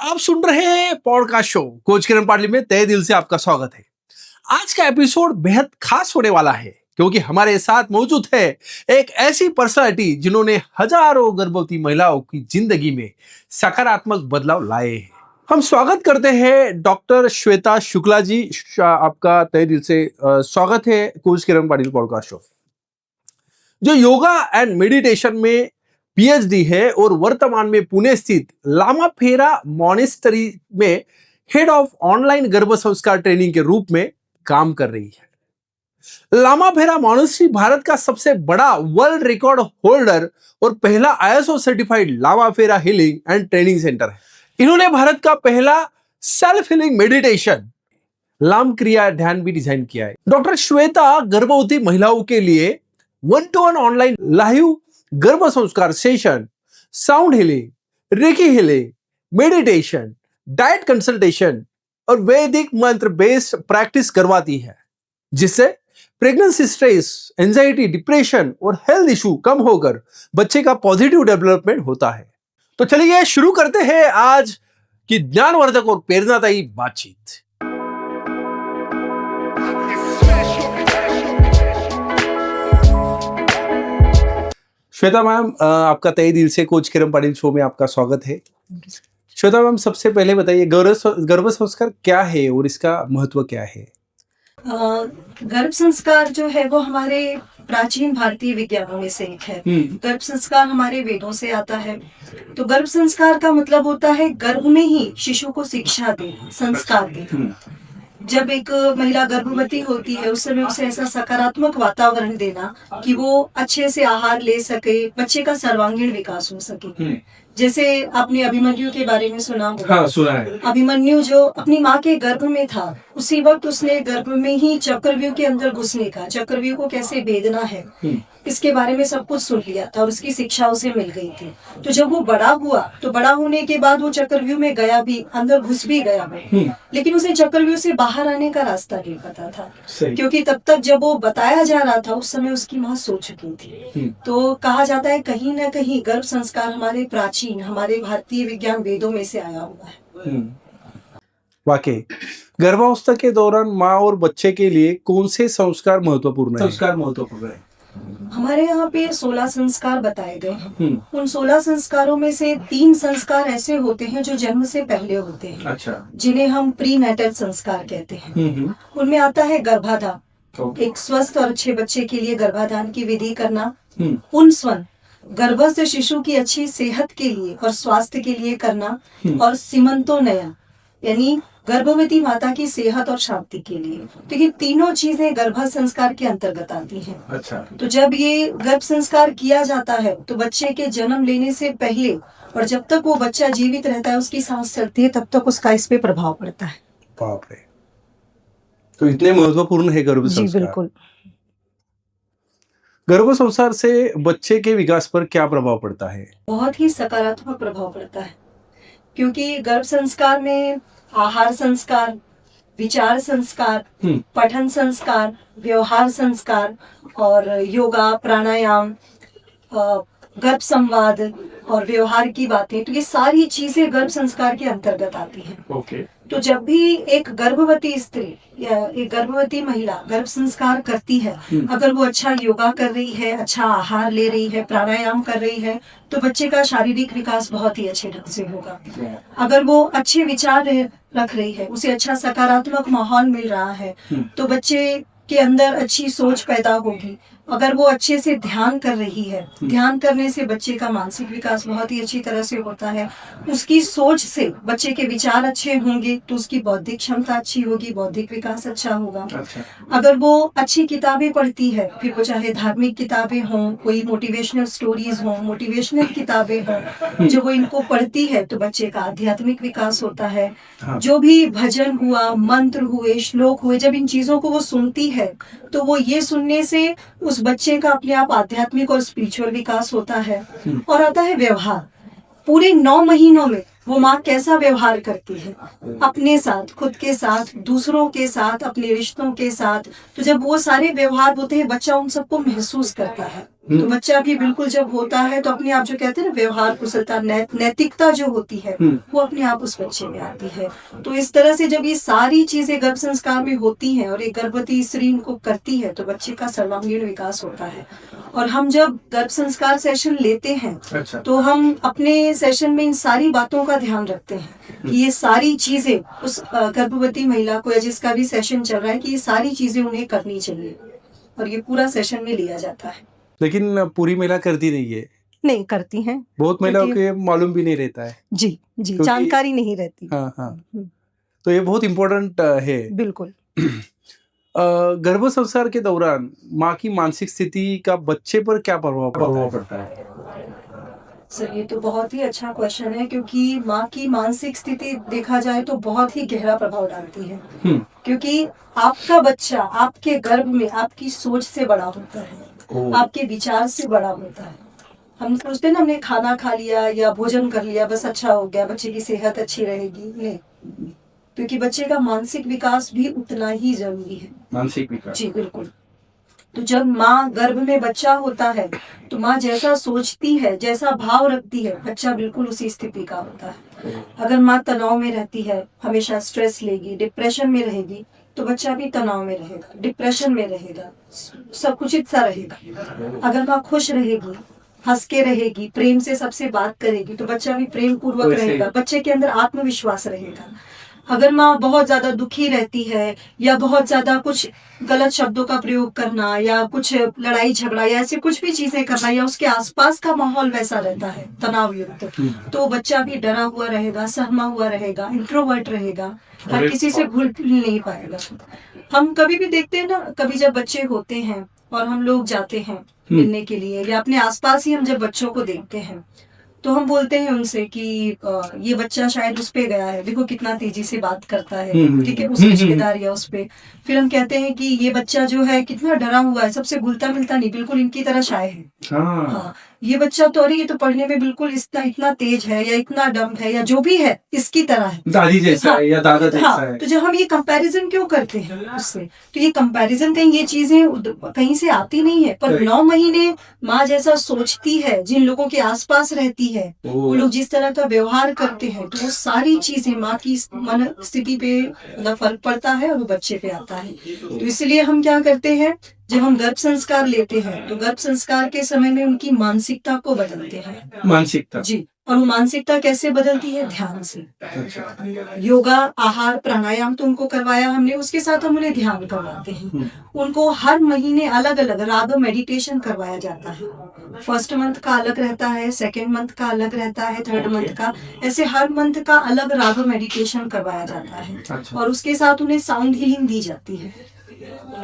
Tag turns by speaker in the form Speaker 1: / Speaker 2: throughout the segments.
Speaker 1: आप सुन रहे हैं पॉडकास्ट शो कोच किरण पाटली में तहे दिल से आपका स्वागत है। आज का एपिसोड बेहद खास होने वाला है क्योंकि हमारे साथ मौजूद है एक ऐसी पर्सनालिटी जिन्होंने हजारों गर्भवती महिलाओं की जिंदगी में सकारात्मक बदलाव लाए हैं। हम स्वागत करते हैं डॉक्टर श्वेता शुक्ला जी। आपका तहे दिल से स्वागत है कोच किरण पाटिल पॉडकास्ट शो, जो योगा एंड मेडिटेशन में पीएचडी है और वर्तमान में पुणे स्थित लामाफेरा मॉनेस्टरी में हेड ऑफ ऑनलाइन गर्भ संस्कार ट्रेनिंग के रूप में काम कर रही है। लामाफेरा मॉनेस्टरी भारत का सबसे बड़ा वर्ल्ड रिकॉर्ड होल्डर और पहला ISO certified Lamafera healing and training centre है। इन्होंने भारत का पहला सेल्फ हीलिंग मेडिटेशन लाम क्रिया ध्यान भी डिजाइन किया है। डॉक्टर श्वेता गर्भवती महिलाओं के लिए 1-to-1 ऑनलाइन लाइव गर्भ संस्कार session, sound healing, recce healing, meditation, diet consultation और वैदिक मंत्र बेस्ड प्रैक्टिस करवाती है, जिससे प्रेगनेंसी स्ट्रेस, एंजाइटी, डिप्रेशन और हेल्थ इशू कम होकर बच्चे का पॉजिटिव डेवलपमेंट होता है। तो चलिए शुरू करते हैं आज की ज्ञानवर्धक और प्रेरणादायी बातचीत। श्वेता मैम, आपका तहे दिल से कोच किरण पाटिल शो में आपका स्वागत है। श्वेता मैम, सबसे पहले बताइए गर्भ संस्कार क्या है और इसका महत्व क्या है?
Speaker 2: गर्भ संस्कार जो है वो हमारे प्राचीन भारतीय विज्ञानों में से एक है। गर्भ संस्कार हमारे वेदों से आता है। तो गर्भ संस्कार का मतलब होता है गर्भ में ही शिशु को शिक्षा देना, संस्कार देना। जब एक महिला गर्भवती होती है उस समय उसे ऐसा सकारात्मक वातावरण देना कि वो अच्छे से आहार ले सके, बच्चे का सर्वांगीण विकास हो सके। जैसे आपने अभिमन्यु के बारे में सुना होगा।
Speaker 1: हाँ, सुना है।
Speaker 2: अभिमन्यु जो अपनी माँ के गर्भ में था, उसी वक्त उसने गर्भ में ही चक्रव्यूह के अंदर घुसने का, चक्रव्यूह को कैसे भेदना है, इसके बारे में सब कुछ सुन लिया था और उसकी शिक्षा उसे मिल गई थी। तो जब वो बड़ा हुआ तो बड़ा होने के बाद वो चक्रव्यूह में गया भी, अंदर घुस भी गया वो, लेकिन उसे चक्रव्यूह से बाहर आने का रास्ता नहीं पता था, क्योंकि तब तक जब वो बताया जा रहा था उस समय उसकी माँ सो चुकी थी। तो कहा जाता है कहीं ना कहीं गर्भ संस्कार हमारे प्राचीन, हमारे भारतीय विज्ञान वेदों में से आया हुआ है।
Speaker 1: वाकई गर्भावस्था के दौरान माँ और बच्चे के लिए कौन से संस्कार महत्वपूर्ण है?
Speaker 2: हमारे यहाँ पे 16 संस्कार बताए गए हैं। उन 16 संस्कारों में से 3 संस्कार ऐसे होते हैं जो जन्म से पहले होते हैं। अच्छा। जिन्हें हम प्री नेटल संस्कार कहते हैं। उनमें आता है गर्भाधान, एक स्वस्थ और अच्छे बच्चे के लिए गर्भाधान की विधि करना। पुंसवन, गर्भस्थ शिशु की अच्छी सेहत के लिए और स्वास्थ्य के लिए करना। और सीमंतोन्नयन, यानी गर्भवती माता की सेहत और शांति के लिए। तो ये तीनों चीजें गर्भ संस्कार के अंतर्गत आती हैं। अच्छा। तो जब ये गर्भ संस्कार किया जाता है तो बच्चे के जन्म लेने से पहले और जब तक वो बच्चा जीवित रहता है, उसकी सांस चलती है, तब तक उसका इस पे प्रभाव पड़ता है।
Speaker 1: बाप रे, तो इतने महत्वपूर्ण है गर्भ संस्कार।
Speaker 2: जी बिल्कुल।
Speaker 1: गर्भ संस्कार से बच्चे के विकास पर क्या प्रभाव पड़ता है?
Speaker 2: बहुत ही सकारात्मक प्रभाव पड़ता है, क्योंकि गर्भ संस्कार में आहार संस्कार, विचार संस्कार, पठन संस्कार, व्यवहार संस्कार और योगा, प्राणायाम, गर्भ संवाद और व्यवहार की बातें, तो ये सारी चीजें गर्भ संस्कार के अंतर्गत आती हैं। ओके। तो जब भी एक गर्भवती स्त्री या एक गर्भवती महिला गर्भ संस्कार करती है, अगर वो अच्छा योगा कर रही है, अच्छा आहार ले रही है, प्राणायाम कर रही है, तो बच्चे का शारीरिक विकास बहुत ही अच्छे ढंग से होगा। अगर वो अच्छे विचार रख रही है, उसे अच्छा सकारात्मक माहौल मिल रहा है, तो बच्चे के अंदर अच्छी सोच पैदा होगी। अगर वो अच्छे से ध्यान कर रही है, ध्यान करने से बच्चे का मानसिक विकास बहुत ही अच्छी तरह से होता है। उसकी सोच से बच्चे के विचार अच्छे होंगे तो उसकी बौद्धिक क्षमता अच्छी होगी, बौद्धिक विकास अच्छा होगा। अच्छा। अगर वो अच्छी किताबें पढ़ती है, फिर वो चाहे धार्मिक किताबें हों, कोई मोटिवेशनल स्टोरीज हों, मोटिवेशनल किताबें हों, जो वो इनको पढ़ती है तो बच्चे का आध्यात्मिक विकास होता है। जो भी भजन हुआ, मंत्र हुए, श्लोक हुए, जब इन चीजों को वो सुनती है तो वो ये सुनने से उस बच्चे का अपने आप आध्यात्मिक और स्पिरिचुअल विकास होता है। और आता है व्यवहार। पूरे 9 महीनों में वो माँ कैसा व्यवहार करती है अपने साथ, खुद के साथ, दूसरों के साथ, अपने रिश्तों के साथ। तो जब वो सारे व्यवहार होते हैं, बच्चा उन सबको महसूस करता है। तो बच्चा भी बिल्कुल जब होता है तो अपने आप जो कहते हैं ना व्यवहार कुशलता नैतिकता जो होती है वो अपने आप उस बच्चे में आती है। तो इस तरह से जब ये सारी चीजें गर्भ संस्कार में होती हैं और एक गर्भवती स्त्री इनको करती है तो बच्चे का सर्वांगीण विकास होता है। और हम जब गर्भ संस्कार सेशन लेते हैं तो हम अपने सेशन में इन सारी बातों का ध्यान रखते हैं कि ये सारी चीजें उस गर्भवती महिला को या जिसका भी सेशन चल रहा है कि ये सारी चीजें उन्हें करनी चाहिए और ये पूरा सेशन में लिया जाता है।
Speaker 1: लेकिन पूरी महिला करती नहीं है,
Speaker 2: नहीं करती हैं,
Speaker 1: बहुत महिलाओं के मालूम भी नहीं रहता है।
Speaker 2: जी जी, जानकारी नहीं रहती।
Speaker 1: हाँ हाँ, तो ये बहुत इम्पोर्टेंट है।
Speaker 2: बिल्कुल।
Speaker 1: गर्भ संस्कार के दौरान माँ की मानसिक स्थिति का बच्चे पर क्या प्रभाव पड़ता है?
Speaker 2: सर ये तो बहुत ही अच्छा क्वेश्चन है क्योंकि माँ की मानसिक स्थिति देखा जाए तो बहुत ही गहरा प्रभाव डालती है। क्योंकि आपका बच्चा आपके गर्भ में आपकी सोच से बड़ा होता है, आपके विचार से बड़ा होता है। हम सोचते हैं ना हमने खाना खा लिया या भोजन कर लिया बस अच्छा हो गया, बच्चे की सेहत अच्छी रहेगी, नहीं, क्योंकि बच्चे का मानसिक विकास भी उतना ही जरूरी है। मानसिक विकास, जी बिल्कुल। तो जब माँ गर्भ में बच्चा होता है तो माँ जैसा सोचती है, जैसा भाव रखती है, बच्चा बिल्कुल उसी स्थिति का होता है। अगर माँ तनाव में रहती है, हमेशा स्ट्रेस लेगी, डिप्रेशन में रहेगी, तो बच्चा भी तनाव में रहेगा, डिप्रेशन में रहेगा, संकुचित सा रहेगा। अगर माँ खुश रहेगी, हंस के रहेगी, प्रेम से सबसे बात करेगी, तो बच्चा भी प्रेम पूर्वक रहेगा, बच्चे के अंदर आत्मविश्वास रहेगा। अगर माँ बहुत ज्यादा दुखी रहती है या बहुत ज्यादा कुछ गलत शब्दों का प्रयोग करना या कुछ लड़ाई झगड़ा या ऐसी कुछ भी चीजें करना या उसके आसपास का माहौल वैसा रहता है तनाव युक्त, तो बच्चा भी डरा हुआ रहेगा, सहमा हुआ रहेगा, इंट्रोवर्ट रहेगा, हर किसी से घुल मिल नहीं पाएगा। हम कभी भी देखते हैं ना, कभी जब बच्चे होते हैं और हम लोग जाते हैं मिलने के लिए या अपने आसपास ही हम जब बच्चों को देखते हैं तो हम बोलते हैं उनसे कि ये बच्चा शायद उस पे गया है, देखो कितना तेजी से बात करता है, ठीक है, उस रिश्तेदार या उस पे। फिर हम कहते हैं कि ये बच्चा जो है कितना डरा हुआ है, सबसे घुलता मिलता नहीं, बिल्कुल इनकी तरह शाय है। हाँ, ये बच्चा तो अरे ये तो पढ़ने में बिल्कुल इतना तेज है या इतना डम है या जो भी है इसकी तरह है, दादी जैसा है या दादा जैसा है। तो जब हम ये कंपैरिजन क्यों करते हैं उससे, तो ये कंपैरिजन कहीं ये चीजें कहीं से आती नहीं है, पर 9 महीने माँ जैसा सोचती है, जिन लोगों के आसपास रहती है, वो लोग जिस तरह का व्यवहार करते हैं, तो वो सारी चीजें माँ की मन स्थिति पे फर्क पड़ता है और वो बच्चे पे आता है। तो इसलिए हम क्या करते हैं, जब हम गर्भ संस्कार लेते हैं तो गर्भ संस्कार के समय में उनकी मानसिकता को बदलते हैं। मानसिकता, जी। और वो मानसिकता कैसे बदलती है? ध्यान से। योगा, आहार, प्राणायाम तो उनको करवाया हमने, उसके साथ हम उन्हें ध्यान करवाते हैं। उनको हर महीने अलग अलग राग मेडिटेशन करवाया जाता है। फर्स्ट मंथ का अलग रहता है, सेकेंड मंथ का अलग रहता है, थर्ड मंथ का, ऐसे हर मंथ का अलग राग मेडिटेशन करवाया जाता है। और उसके साथ उन्हें साउंड हीलिंग दी जाती है।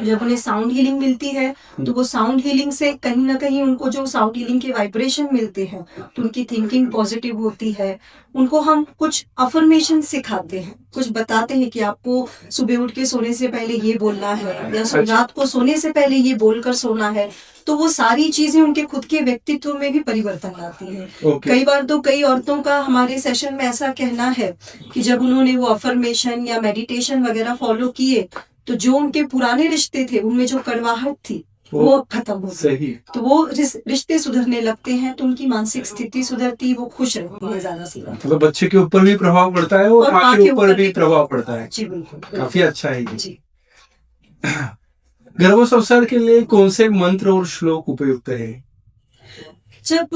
Speaker 2: जब उन्हें साउंड हीलिंग मिलती है तो वो साउंड हीलिंग से कहीं ना कहीं उनको जो साउंड हीलिंग के वाइब्रेशन मिलते हैं तो उनकी थिंकिंग पॉजिटिव होती है। उनको हम कुछ अफर्मेशन सिखाते हैं, कुछ बताते हैं कि आपको सुबह उठ के सोने से पहले ये बोलना है या रात को सोने से पहले ये बोलकर सोना है। तो वो सारी चीजें उनके खुद के व्यक्तित्व में भी परिवर्तन लाती हैं। कई बार तो कई औरतों का हमारे सेशन में ऐसा कहना है कि जब उन्होंने वो अफर्मेशन या मेडिटेशन वगैरह फॉलो किए तो जो उनके पुराने रिश्ते थे उनमें जो कड़वाहट थी वो खत्म हो गई, तो वो रिश्ते सुधरने लगते हैं, तो उनकी मानसिक स्थिति सुधरती, वो खुश रहती है ज्यादा से ज्यादा। मतलब बच्चे के ऊपर भी प्रभाव पड़ता है और माँ के ऊपर भी प्रभाव पड़ता है। जी बिल्कुल, काफी अच्छा है ये। जी।
Speaker 1: गर्भ संस्कार के लिए कौन से मंत्र और श्लोक उपयुक्त है?
Speaker 2: जब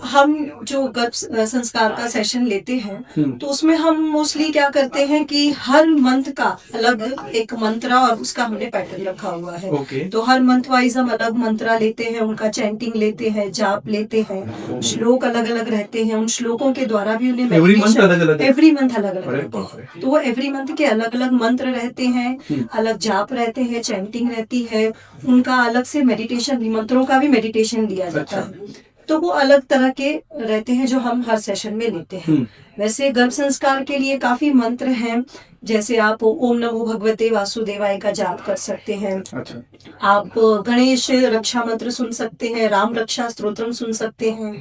Speaker 2: हम जो गर्भ संस्कार का सेशन लेते हैं तो उसमें हम मोस्टली क्या करते हैं कि हर मंथ का अलग एक मंत्रा और उसका हमने पैटर्न रखा हुआ है। तो हर मंथ वाइज हम अलग मंत्रा लेते हैं, उनका चैंटिंग लेते हैं, जाप लेते हैं, श्लोक अलग अलग रहते हैं, उन श्लोकों के द्वारा भी उन्हें एवरी मंथ अलग अलग रहते हैं। तो वो एवरी मंथ के अलग अलग मंत्र रहते हैं, अलग जाप रहते हैं, चैंटिंग रहती है, उनका अलग से मेडिटेशन भी, मंत्रों का भी मेडिटेशन दिया जाता है। तो वो अलग तरह के रहते हैं जो हम हर सेशन में लेते हैं। वैसे गर्भ संस्कार के लिए काफी मंत्र हैं, जैसे आप ओम नमो भगवते वासुदेवाय का जाप कर सकते हैं।
Speaker 1: अच्छा।
Speaker 2: आप गणेश रक्षा मंत्र सुन सकते हैं, राम रक्षा स्तोत्रम सुन सकते हैं,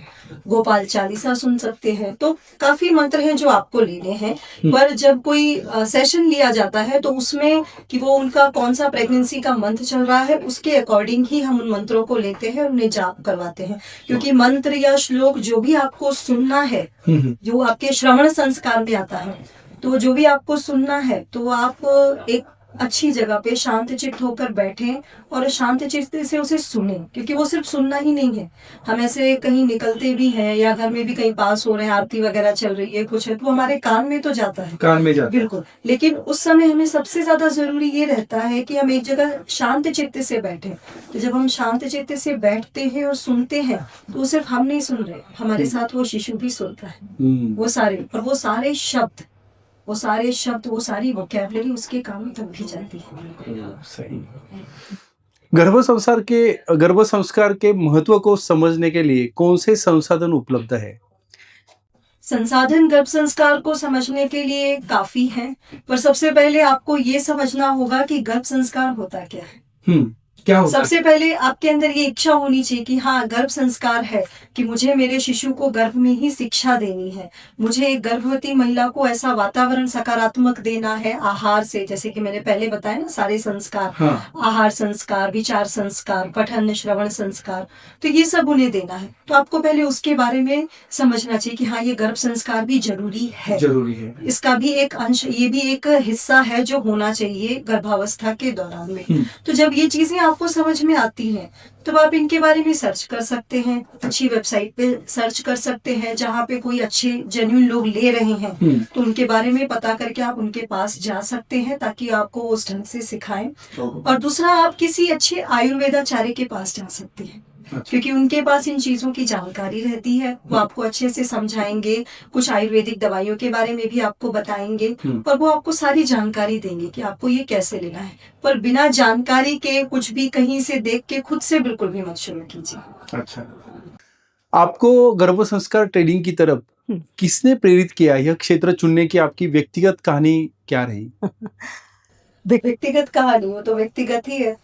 Speaker 2: गोपाल चालीसा सुन सकते हैं। तो काफी मंत्र हैं जो आपको लेने हैं। पर जब कोई सेशन लिया जाता है तो उसमें कि वो उनका कौन सा प्रेगनेंसी का मंत्र चल रहा है उसके अकॉर्डिंग ही हम उन मंत्रों को लेते हैं और उन्हें जाप करवाते हैं। क्योंकि मंत्र या श्लोक जो भी आपको सुनना है, जो आपके श्रवण संस्कार में आता है, तो जो भी आपको सुनना है तो आप एक अच्छी जगह पे शांत चित्त होकर बैठें और शांत चित्त से उसे सुने। क्योंकि वो सिर्फ सुनना ही नहीं है, हम ऐसे कहीं निकलते भी हैं या घर में भी कहीं पास हो रहे हैं, आरती वगैरह चल रही है, कुछ है, तो हमारे कान में तो जाता है,
Speaker 1: कान में जाता है।
Speaker 2: बिल्कुल। लेकिन उस समय हमें सबसे ज्यादा जरूरी ये रहता है कि हम एक जगह शांत चित्त से बैठें। तो जब हम शांत चित्त से बैठते हैं और सुनते हैं तो वो सिर्फ हम नहीं सुन रहे, हमारे साथ वो शिशु भी सुनता है। वो सारे वो सारी वोकैबुलरी उसके कान में तब भी जाती है।
Speaker 1: सही। गर्भ संस्कार के महत्व को समझने के लिए कौन से संसाधन उपलब्ध है?
Speaker 2: संसाधन गर्भ संस्कार को समझने के लिए काफी हैं, पर सबसे पहले आपको ये समझना होगा कि गर्भ संस्कार होता क्या है।
Speaker 1: क्या होता
Speaker 2: सबसे पहले आपके अंदर ये इच्छा होनी चाहिए कि हाँ, गर्भ संस्कार है कि मुझे मेरे शिशु को गर्भ में ही शिक्षा देनी है, मुझे एक गर्भवती महिला को ऐसा वातावरण सकारात्मक देना है आहार से, जैसे कि मैंने पहले बताया ना, सारे संस्कार,
Speaker 1: हाँ।
Speaker 2: आहार संस्कार, विचार संस्कार, पठन श्रवण संस्कार, तो ये सब उन्हें देना है। तो आपको पहले उसके बारे में समझना चाहिए कि हाँ, ये गर्भ संस्कार भी जरूरी है। इसका भी एक अंश, ये भी एक हिस्सा है जो होना चाहिए गर्भावस्था के दौरान में। तो जब ये चीजें आपको समझ में आती हैं तो आप इनके बारे में सर्च कर सकते हैं, अच्छी वेबसाइट पे सर्च कर सकते हैं जहाँ पे कोई अच्छे जेन्युइन लोग ले रहे हैं, तो उनके बारे में पता करके आप उनके पास जा सकते हैं ताकि आपको उस ढंग से सिखाएं। और दूसरा, आप किसी अच्छे आयुर्वेदाचार्य के पास जा सकते हैं, क्योंकि उनके पास इन चीजों की जानकारी रहती है, वो आपको अच्छे से समझाएंगे, कुछ आयुर्वेदिक दवाइयों के बारे में भी आपको बताएंगे और वो आपको सारी जानकारी देंगे कि आपको ये कैसे लेना है। पर बिना जानकारी के कुछ भी कहीं से देख के खुद से बिल्कुल भी मत शुरू कीजिए।
Speaker 1: अच्छा। आपको गर्भ संस्कार ट्रेनिंग की तरफ किसने प्रेरित किया? यह क्षेत्र चुनने की आपकी व्यक्तिगत कहानी क्या रही?
Speaker 2: व्यक्तिगत कहानी, वो तो व्यक्तिगत ही है।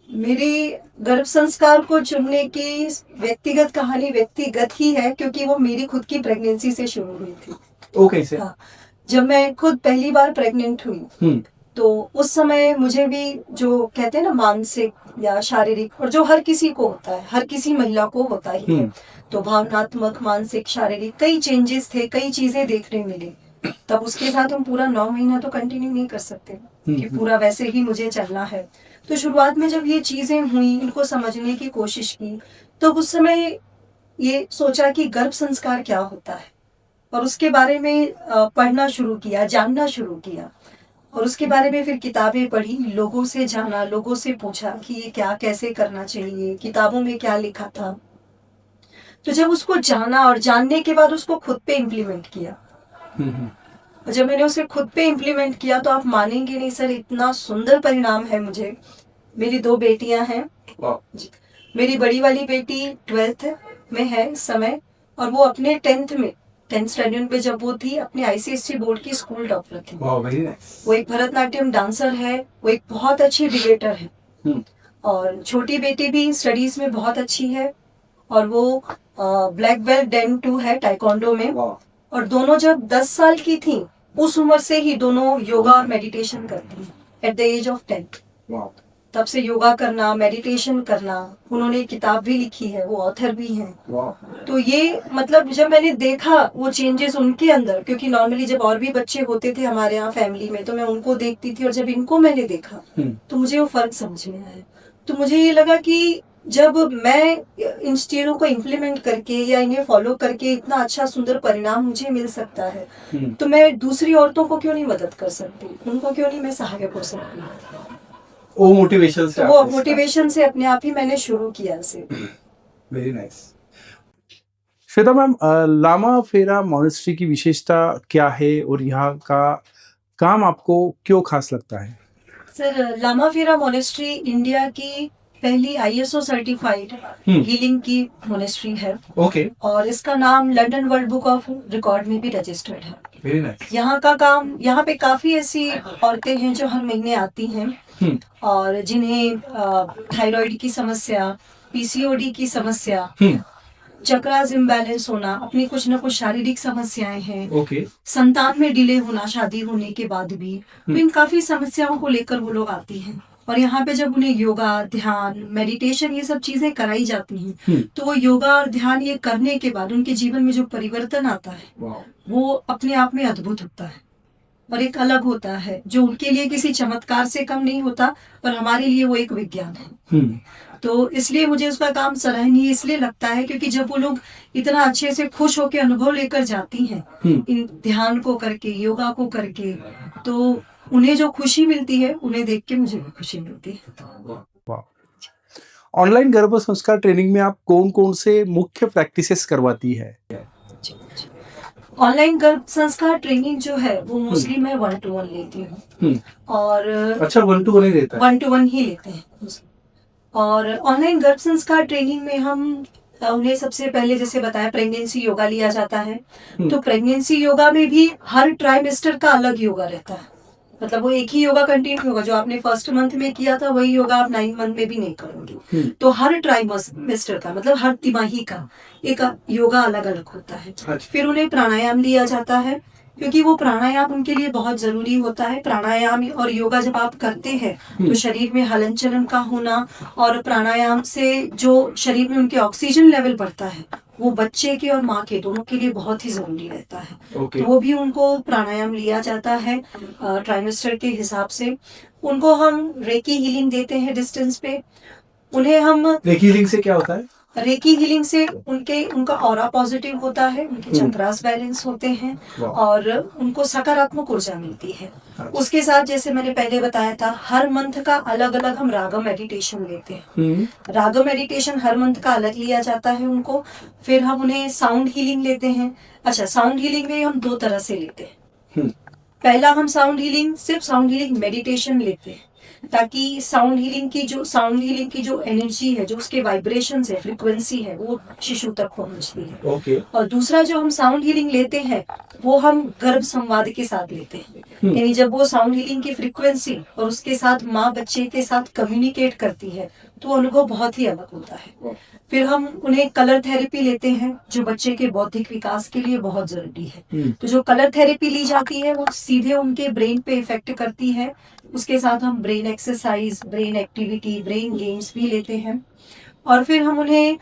Speaker 2: मेरी गर्भ संस्कार को चुनने की व्यक्तिगत कहानी व्यक्तिगत ही है, क्योंकि वो मेरी खुद की प्रेगनेंसी से शुरू हुई थी।
Speaker 1: वो कैसे?
Speaker 2: हाँ, जब मैं खुद पहली बार प्रेग्नेंट हुई तो उस समय मुझे भी, जो कहते हैं ना, मानसिक या शारीरिक, और जो हर किसी को होता है, हर किसी महिला को होता ही है, तो भावनात्मक, मानसिक, शारीरिक कई चेंजेस थे, कई चीजें देखने मिली। तब उसके साथ हम पूरा 9 महीना तो कंटिन्यू नहीं कर सकते कि पूरा वैसे ही मुझे चलना है। तो शुरुआत में जब ये चीजें हुई, इनको समझने की कोशिश की, तो उस समय ये सोचा कि गर्भ संस्कार क्या होता है, और उसके बारे में पढ़ना शुरू किया, जानना शुरू किया, और उसके बारे में फिर किताबें पढ़ी, लोगों से जाना, लोगों से पूछा कि ये क्या, कैसे करना चाहिए, किताबों में क्या लिखा था। तो जब उसको जाना और जानने के बाद उसको खुद पे इम्प्लीमेंट किया, और जब मैंने उसे खुद पे इम्प्लीमेंट किया तो आप मानेंगे नहीं सर, इतना सुंदर परिणाम है मुझे। मेरी 2 बेटियां हैं जी। मेरी बड़ी वाली बेटी 12th में है इस समय, और वो अपने 10th स्टैंडर्ड पे जब वो थी, अपने ICSE बोर्ड की स्कूल टॉपर थी। वो एक भरतनाट्यम डांसर है, वो एक बहुत अच्छी डिबेटर है, और छोटी बेटी भी स्टडीज में बहुत अच्छी है, और वो ब्लैक बेल्ट Den 2 है टाइकोंडो में। और दोनों जब 10 साल की थी, उस उम्र से ही दोनों योगा और मेडिटेशन करती हैं, एट द एज ऑफ 10। तब से योगा करना, मेडिटेशन करना, उन्होंने किताब भी लिखी है, वो ऑथर भी हैं। तो ये मतलब जब मैंने देखा वो चेंजेस उनके अंदर, क्योंकि नॉर्मली जब और भी बच्चे होते थे हमारे यहाँ फैमिली में तो मैं उनको देखती थी, और जब इनको मैंने देखा तो मुझे वो फर्क समझ में आया। तो मुझे ये लगा कि जब मैं इन चीजों को इम्प्लीमेंट करके या इन्हें फॉलो करके इतना अच्छा सुंदर परिणाम मुझे मिल सकता है, तो मैं दूसरी औरतों को क्यों नहीं मदद कर सकती, उनको क्यों नहीं मैं सहायक हो सकती।
Speaker 1: वो मोटिवेशन
Speaker 2: से अपने आप ही मैंने शुरू किया इसे।
Speaker 1: Very nice. Shweta ma'am, Lama Phera monastery की विशेषता क्या है और यहाँ का काम आपको क्यों खास लगता है?
Speaker 2: Sir, Lama Phera monastery India की पहली ISO सर्टिफाइड
Speaker 1: हम्म।
Speaker 2: हीलिंग की मोनेस्ट्री है
Speaker 1: ओके,
Speaker 2: और इसका नाम London world book of record में भी रजिस्टर्ड है।
Speaker 1: Very nice.
Speaker 2: यहाँ पे काफी ऐसी औरतें हैं जो हर महीने आती हैं
Speaker 1: हम्म
Speaker 2: और जिन्हें थायराइड की समस्या, PCOD की समस्या,
Speaker 1: हम्म
Speaker 2: चक्रास इम्बैलेंस होना, अपनी कुछ न कुछ शारीरिक समस्याएं हैं,
Speaker 1: ओके,
Speaker 2: संतान में डिले होना शादी होने के बाद भी, तो इन काफी समस्याओं को लेकर वो लोग आती हैं। और यहाँ पे जब उन्हें योगा, ध्यान, मेडिटेशन ये सब चीजें कराई जाती हैं तो वो योगा और ध्यान ये करने के बाद उनके जीवन में जो परिवर्तन आता है
Speaker 1: वाओ,
Speaker 2: वो अपने आप में अद्भुत होता है और एक अलग होता है, जो उनके लिए किसी चमत्कार से कम नहीं होता, पर हमारे लिए वो एक विज्ञान है। तो इसलिए मुझे उसका काम सराहनीय इसलिए लगता है क्योंकि जब वो लोग इतना अच्छे से खुश होकर अनुभव लेकर जाती हैं इन ध्यान को करके, योगा को करके, तो उन्हें जो खुशी मिलती है उन्हें देख के मुझे भी खुशी मिलती है।
Speaker 1: वाह। ऑनलाइन गर्भ संस्कार ट्रेनिंग में आप कौन कौन से मुख्य प्रैक्टिसेस करवाती है?
Speaker 2: ऑनलाइन गर्भ संस्कार ट्रेनिंग जो है वो मोस्टली मैं 1-to-1 लेती हूँ और
Speaker 1: अच्छा, 1-to-1 ही रहता है?
Speaker 2: 1-to-1 ही लेते हैं। और ऑनलाइन गर्भ संस्कार ट्रेनिंग में हम उन्हें सबसे पहले जैसे बताया प्रेगनेंसी योगा लिया जाता है। तो प्रेगनेंसी योगा में भी हर ट्राइमेस्टर का अलग योगा रहता है, मतलब वो एक ही योगा कंटिन्यू होगा, जो आपने फर्स्ट मंथ में किया था वही योगा आप 9 मंथ में भी नहीं करोगे। तो हर ट्राइमेस्टर का मतलब हर तिमाही का एक योगा अलग अलग होता है। फिर उन्हें प्राणायाम लिया जाता है क्योंकि वो प्राणायाम उनके लिए बहुत जरूरी होता है। प्राणायाम और योगा जब आप करते हैं तो शरीर में हलन चलन का होना और प्राणायाम से जो शरीर में उनके ऑक्सीजन लेवल बढ़ता है वो बच्चे के और माँ के दोनों के लिए बहुत ही जरूरी रहता है। तो वो भी उनको प्राणायाम लिया जाता है ट्राइमेस्टर के हिसाब से। उनको हम रेकी हीलिंग देते हैं डिस्टेंस पे। उन्हें हम
Speaker 1: रेकी हीलिंग से क्या होता है?
Speaker 2: रेकी हीलिंग से उनका ऑरा पॉजिटिव होता है, उनके चक्रास बैलेंस होते हैं और उनको सकारात्मक ऊर्जा मिलती है। उसके साथ जैसे मैंने पहले बताया था हर मंथ का अलग अलग हम रागम मेडिटेशन लेते हैं। रागम मेडिटेशन हर मंथ का अलग लिया जाता है उनको। फिर हम उन्हें साउंड हीलिंग लेते हैं। अच्छा, साउंड हीलिंग में हम 2 तरह से लेते हैं। पहला हम साउंड हीलिंग मेडिटेशन लेते हैं ताकि साउंड हीलिंग की जो एनर्जी है, जो उसके वाइब्रेशंस है, फ्रीक्वेंसी है, वो शिशु तक पहुंचती है। और दूसरा जो हम साउंड हीलिंग लेते हैं वो हम गर्भ संवाद के साथ लेते हैं। यानी जब वो साउंड हीलिंग की फ्रीक्वेंसी और उसके साथ माँ बच्चे के साथ कम्युनिकेट करती है तो अनुभव बहुत ही अलग होता है। फिर हम उन्हें कलर थेरेपी लेते हैं जो बच्चे के बौद्धिक विकास के लिए बहुत जरूरी है। तो जो कलर थेरेपी ली जाती है वो सीधे उनके ब्रेन पे इफेक्ट करती है। उसके साथ हम brain exercise, brain activity, brain games भी लेते हैं। और फिर हम उन्हें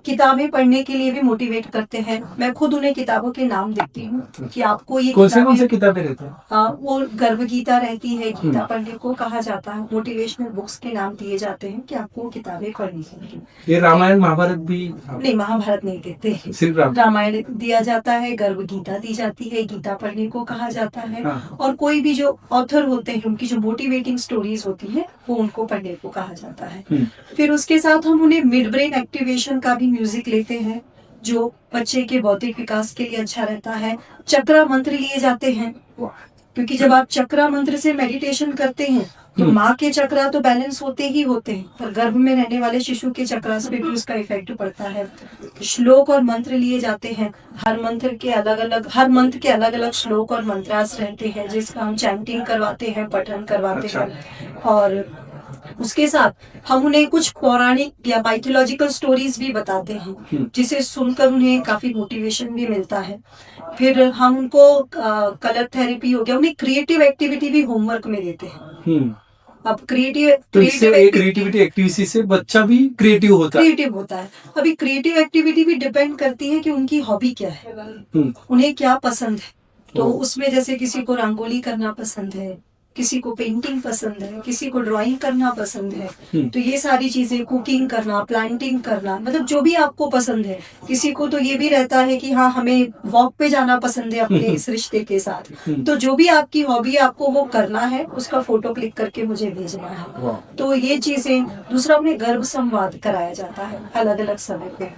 Speaker 2: किताबें पढ़ने के लिए भी मोटिवेट करते हैं। मैं खुद उन्हें किताबों के नाम देती हूँ कि आपको ये
Speaker 1: कौन से किताबें रहते हैं?
Speaker 2: वो गर्भ गीता रहती है, गीता पढ़ने को कहा जाता है। मोटिवेशनल बुक्स के नाम दिए जाते हैं कि आपको किताबें पढ़नी चाहिए।
Speaker 1: ये रामायण महाभारत भी?
Speaker 2: नहीं, महाभारत नहीं देते,
Speaker 1: सिर्फ
Speaker 2: रामायण दिया जाता है, गर्भ गीता दी जाती है, गीता पढ़ने को कहा जाता है। और कोई भी जो ऑथर होते हैं उनकी जो मोटिवेटिंग स्टोरीज होती है वो उनको पढ़ने को कहा जाता है। फिर उसके साथ हम उन्हें मिड ब्रेन एक्टिवेशन का भी म्यूजिक लेते हैं जो बच्चे के बौद्धिक विकास के लिए अच्छा रहता है। चक्रा मंत्र लिए जाते हैं क्योंकि जब आप चक्रा मंत्र से मेडिटेशन करते हैं तो माँ के चक्रा तो बैलेंस होते ही होते हैं, पर गर्भ में रहने वाले शिशु के चक्रास पे भी उसका इफेक्ट पड़ता है। श्लोक और मंत्र लिए जाते हैं। हर मंत्र के अलग अलग श्लोक और मंत्रास रहते हैं जिसका हम चैंटिंग करवाते हैं, पठन करवाते हैं। और उसके साथ हम उन्हें कुछ पौराणिक या माइथोलॉजिकल स्टोरीज भी बताते हैं जिसे सुनकर उन्हें काफी मोटिवेशन भी मिलता है। फिर हम उनको कलर थेरेपी हो गया, उन्हें क्रिएटिव एक्टिविटी भी होमवर्क में देते हैं। अब
Speaker 1: क्रिएटिविटी एक्टिविटी से बच्चा भी क्रिएटिव होता
Speaker 2: है। अभी क्रिएटिव एक्टिविटी भी डिपेंड करती है कि उनकी हॉबी क्या है, उन्हें क्या पसंद है। तो उसमें जैसे किसी को रंगोली करना पसंद है, किसी को पेंटिंग पसंद है, किसी को ड्राइंग करना पसंद है। तो ये सारी चीजें, कुकिंग करना, प्लांटिंग करना, मतलब जो भी आपको पसंद है। किसी को तो ये भी रहता है कि हाँ हमें वॉक पे जाना पसंद है अपने इस रिश्ते के साथ। तो जो भी आपकी हॉबी है आपको वो करना है, उसका फोटो क्लिक करके मुझे भेजना है। तो ये चीजें। दूसरा, उन्हें गर्भ संवाद कराया जाता है अलग अलग समय पे।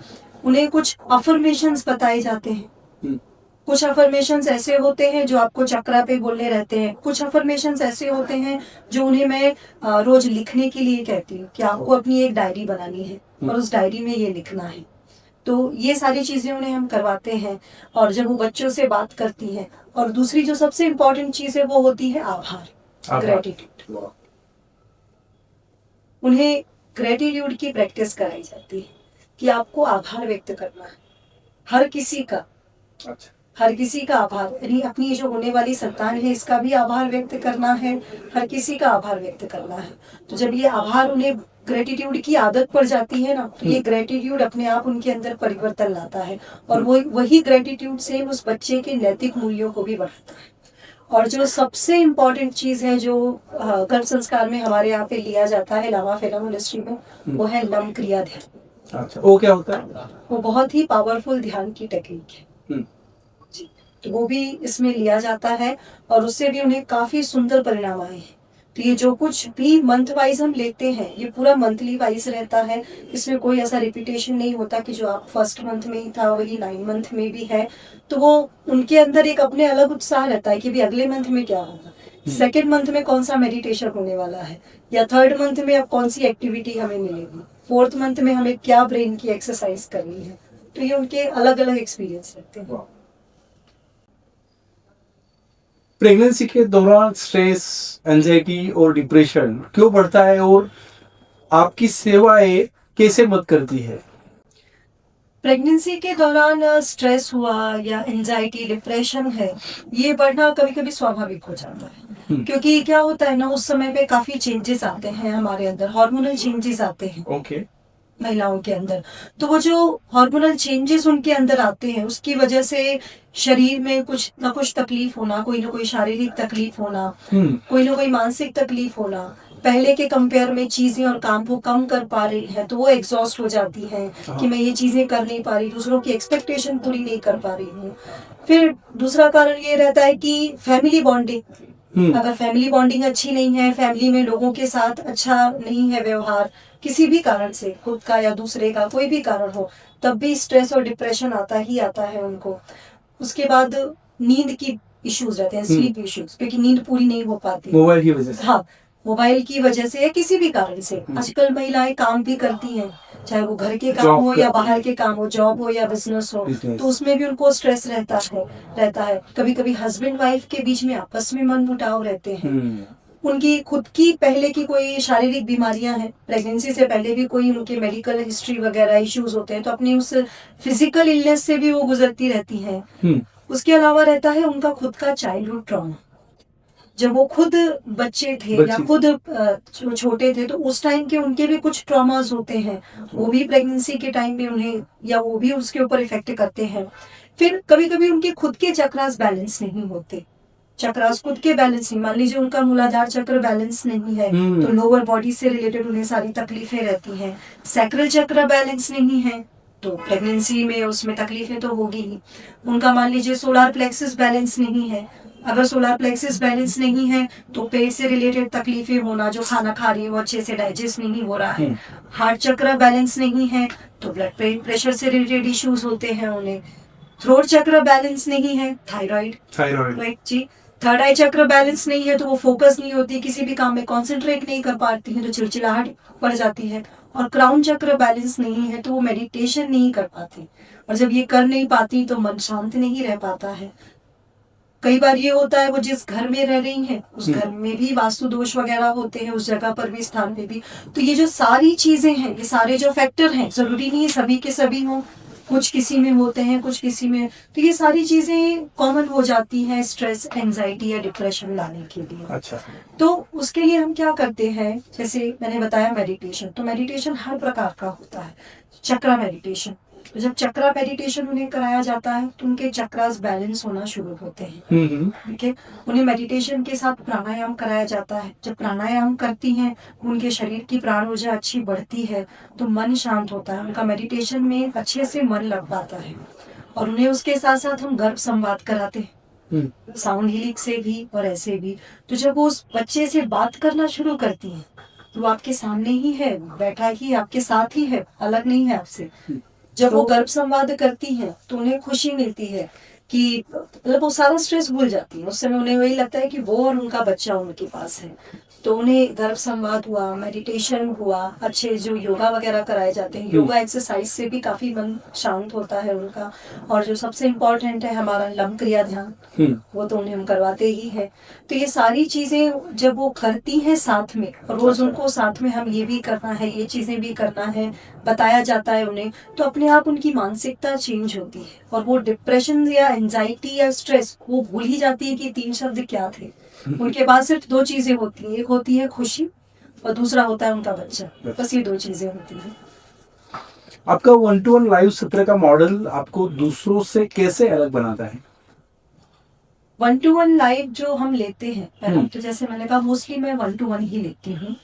Speaker 2: उन्हें कुछ अफर्मेशंस बताए जाते हैं कुछ अफर्मेशंस ऐसे होते हैं जो आपको चक्रा पे बोलने रहते हैं, कुछ अफर्मेशंस ऐसे होते हैं जो उन्हें मैं रोज लिखने के लिए कहती हूँ कि आपको अपनी एक डायरी बनानी है और उस डायरी में ये लिखना है। तो ये सारी चीजें उन्हें हम करवाते हैं। और जब वो बच्चों से बात करती हैं, और दूसरी जो सबसे इम्पोर्टेंट चीज है वो होती है आभार, ग्रेटिट्यूड। उन्हें ग्रेटिट्यूड की प्रैक्टिस कराई जाती है कि आपको आभार व्यक्त करना है हर किसी का।
Speaker 1: अच्छा।
Speaker 2: हर किसी का आभार, यानी अपनी जो होने वाली संतान है इसका भी आभार व्यक्त करना है, हर किसी का आभार व्यक्त करना है। तो जब ये आभार उन्हें ग्रेटिट्यूड की आदत पड़ जाती है ना, तो ये ग्रेटिट्यूड अपने आप उनके अंदर परिवर्तन लाता है और वो वही ग्रेटिट्यूड से उस बच्चे के नैतिक मूल्यों को भी बढ़ाता है। और जो सबसे इम्पोर्टेंट चीज है जो गर्भ संस्कार में हमारे यहाँ पे लिया जाता है लामा फेला मोनेस्ट्री में, वो है लम क्रिया ध्यान।
Speaker 1: अच्छा, वो क्या होता है?
Speaker 2: वो बहुत ही पावरफुल ध्यान की टेक्निक है जी। तो वो भी इसमें लिया जाता है और उससे भी उन्हें काफी सुंदर परिणाम आए हैं। तो ये जो कुछ भी मंथ वाइज हम लेते हैं ये पूरा मंथली वाइज रहता है। इसमें कोई ऐसा रिपीटेशन नहीं होता कि जो आप फर्स्ट मंथ में ही था वही 9 मंथ में भी है। तो वो उनके अंदर एक अपने अलग उत्साह रहता है कि भी अगले मंथ में क्या होगा, सेकेंड मंथ में कौन सा मेडिटेशन होने वाला है, या थर्ड मंथ में अब कौन सी एक्टिविटी हमें मिलेगी, फोर्थ मंथ में हमें क्या ब्रेन की एक्सरसाइज करनी है। तो ये उनके अलग अलग एक्सपीरियंस रहते हैं।
Speaker 1: प्रेगनेंसी के दौरान स्ट्रेस, एंजाइटी और डिप्रेशन क्यों बढ़ता है और आपकी सेवाएं कैसे मदद करती है?
Speaker 2: प्रेगनेंसी के दौरान स्ट्रेस हुआ या एंजाइटी डिप्रेशन है, ये बढ़ना कभी कभी स्वाभाविक हो जाता है। क्योंकि क्या होता है ना, उस समय पे काफी चेंजेस आते हैं हमारे अंदर, हार्मोनल चेंजेस आते हैं
Speaker 1: ओके।
Speaker 2: महिलाओं के अंदर। तो वो जो हार्मोनल चेंजेस उनके अंदर आते हैं उसकी वजह से शरीर में कुछ ना कुछ तकलीफ होना, कोई ना कोई शारीरिक तकलीफ होना, कोई ना कोई मानसिक तकलीफ होना, पहले के कंपेयर में चीजें और काम को कम कर पा रही है तो वो एग्जॉस्ट हो जाती है कि मैं ये चीजें कर नहीं पा रही, दूसरों की एक्सपेक्टेशन पूरी नहीं कर पा रही हूँ। फिर दूसरा कारण ये रहता है कि फैमिली बॉन्डिंग, अगर फैमिली बॉन्डिंग अच्छी नहीं है, फैमिली में लोगों के साथ अच्छा नहीं है व्यवहार, किसी भी कारण से, खुद का या दूसरे का कोई भी कारण हो, तब भी स्ट्रेस और डिप्रेशन आता ही आता है उनको। उसके बाद नींद की इश्यूज रहते हैं, स्लीप इश्यूज, क्योंकि नींद पूरी नहीं हो पाती
Speaker 1: मोबाइल की वजह से।
Speaker 2: हाँ, मोबाइल की वजह से या किसी भी कारण से। आजकल महिलाएं काम भी करती हैं, चाहे वो घर के काम हो या बाहर के काम हो, जॉब हो या बिजनेस हो, तो उसमें भी उनको स्ट्रेस रहता है। कभी कभी हस्बैंड वाइफ के बीच में आपस में मनमुटाव रहते हैं। उनकी खुद की पहले की कोई शारीरिक बीमारियां हैं, प्रेगनेंसी से पहले भी कोई उनके मेडिकल हिस्ट्री वगैरह इश्यूज होते हैं, तो अपनी उस फिजिकल इलनेस से भी वो गुजरती रहती हैं। उसके अलावा रहता है उनका खुद का चाइल्डहुड ट्रॉमा। जब वो खुद बच्चे थे या खुद छोटे थे तो उस टाइम के उनके भी कुछ ट्रॉमास होते हैं, वो भी प्रेगनेंसी के टाइम में उन्हें, या वो भी उसके ऊपर इफेक्ट करते हैं। फिर कभी कभी उनके खुद के चक्रास बैलेंस नहीं होते, चक्रास खुद के बैलेंस नहीं, मान लीजिए उनका मूलाधार चक्र बैलेंस नहीं है तो लोअर बॉडी से रिलेटेड उन्हें सारी तकलीफें रहती हैं। सैक्रल चक्र बैलेंस नहीं है तो प्रेगनेंसी में उसमें तकलीफें तो होगी ही। उनका मान लीजिए सोलार प्लेक्सस बैलेंस नहीं है, अगर सोलार प्लेक्सस बैलेंस नहीं है तो पेट से रिलेटेड तकलीफें होना, जो खाना खा रही है वो अच्छे से डाइजेस्ट नहीं हो रहा है। हार्ट चक्र बैलेंस नहीं है तो ब्लड प्रेशर से रिलेटेड इश्यूज होते हैं उन्हें। थ्रोट चक्र बैलेंस नहीं है, थायराइड राइट जी। थर्ड आई चक्र बैलेंस नहीं है तो वो फोकस नहीं होती, किसी भी काम में कॉन्सेंट्रेट नहीं कर पाती है तो चिड़चिड़ाहट पड़ जाती है। और क्राउन चक्र बैलेंस नहीं है तो वो मेडिटेशन नहीं कर पाती, और जब ये कर नहीं पाती तो मन शांत नहीं रह पाता है। कई बार ये होता है वो जिस घर में रह रही हैं उस घर में भी वास्तु दोष वगैरह होते हैं, उस जगह पर भी, स्थान पे भी। तो ये जो सारी चीजें हैं, ये सारे जो फैक्टर हैं, जरूरी नहीं है सभी के सभी हों, कुछ किसी में होते हैं कुछ किसी में, तो ये सारी चीजें कॉमन हो जाती हैं स्ट्रेस, एंजाइटी या डिप्रेशन लाने के लिए।
Speaker 1: अच्छा।
Speaker 2: तो उसके लिए हम क्या करते हैं, जैसे मैंने बताया मेडिटेशन, तो मेडिटेशन हर प्रकार का होता है। चक्रा मेडिटेशन, तो जब चक्रा मेडिटेशन उन्हें कराया जाता है तो उनके चक्रास बैलेंस होना शुरू होते हैं। ठीक है, उन्हें मेडिटेशन के साथ प्राणायाम कराया जाता है। जब प्राणायाम करती हैं उनके शरीर की प्राण ऊर्जा अच्छी बढ़ती है तो मन शांत होता है, उनका मेडिटेशन में अच्छे से मन लग पाता है। और उन्हें उसके साथ साथ हम गर्भ संवाद कराते हैं, साउंड हीलिंग से भी और ऐसे भी। तो जब वो उस बच्चे से बात करना शुरू करती हैं तो वो आपके सामने ही है, बैठा ही आपके साथ ही है, अलग नहीं है आपसे। जब वो गर्भ संवाद करती हैं तो उन्हें खुशी मिलती है कि मतलब वो सारा स्ट्रेस भूल जाती है। उस समय उन्हें वही लगता है कि वो और उनका बच्चा उनके पास है। तो उन्हें गर्भ संवाद हुआ, मेडिटेशन हुआ, अच्छे जो योगा वगैरह कराए जाते हैं, योगा एक्सरसाइज से भी काफी मन शांत होता है उनका। और जो सबसे इम्पोर्टेंट है हमारा लम क्रिया ध्यान, वो तो उन्हें हम करवाते ही है। तो ये सारी चीजें जब वो करती हैं साथ में, रोज उनको साथ में हम ये भी करना है, ये चीजें भी करना है, बताया जाता है उन्हें, तो अपने आप उनकी मानसिकता चेंज होती है और वो डिप्रेशन या एंजाइटी या स्ट्रेस वो भूल ही जाती है कि 3 शब्द क्या थे। उनके पास सिर्फ 2 चीजें होती हैं, एक होती है खुशी और दूसरा होता है उनका बच्चा। बस ये 2 चीजें होती हैं।
Speaker 1: आपका 1-to-1 लाइव सत्र का मॉडल आपको दूसरों से कैसे अलग बनाता है?
Speaker 2: 1-to-1 लाइव जो हम लेते हैं, पहले तो जैसे मैंने कहा मोस्टली मैं 1-to-1 ही लेती हूँ।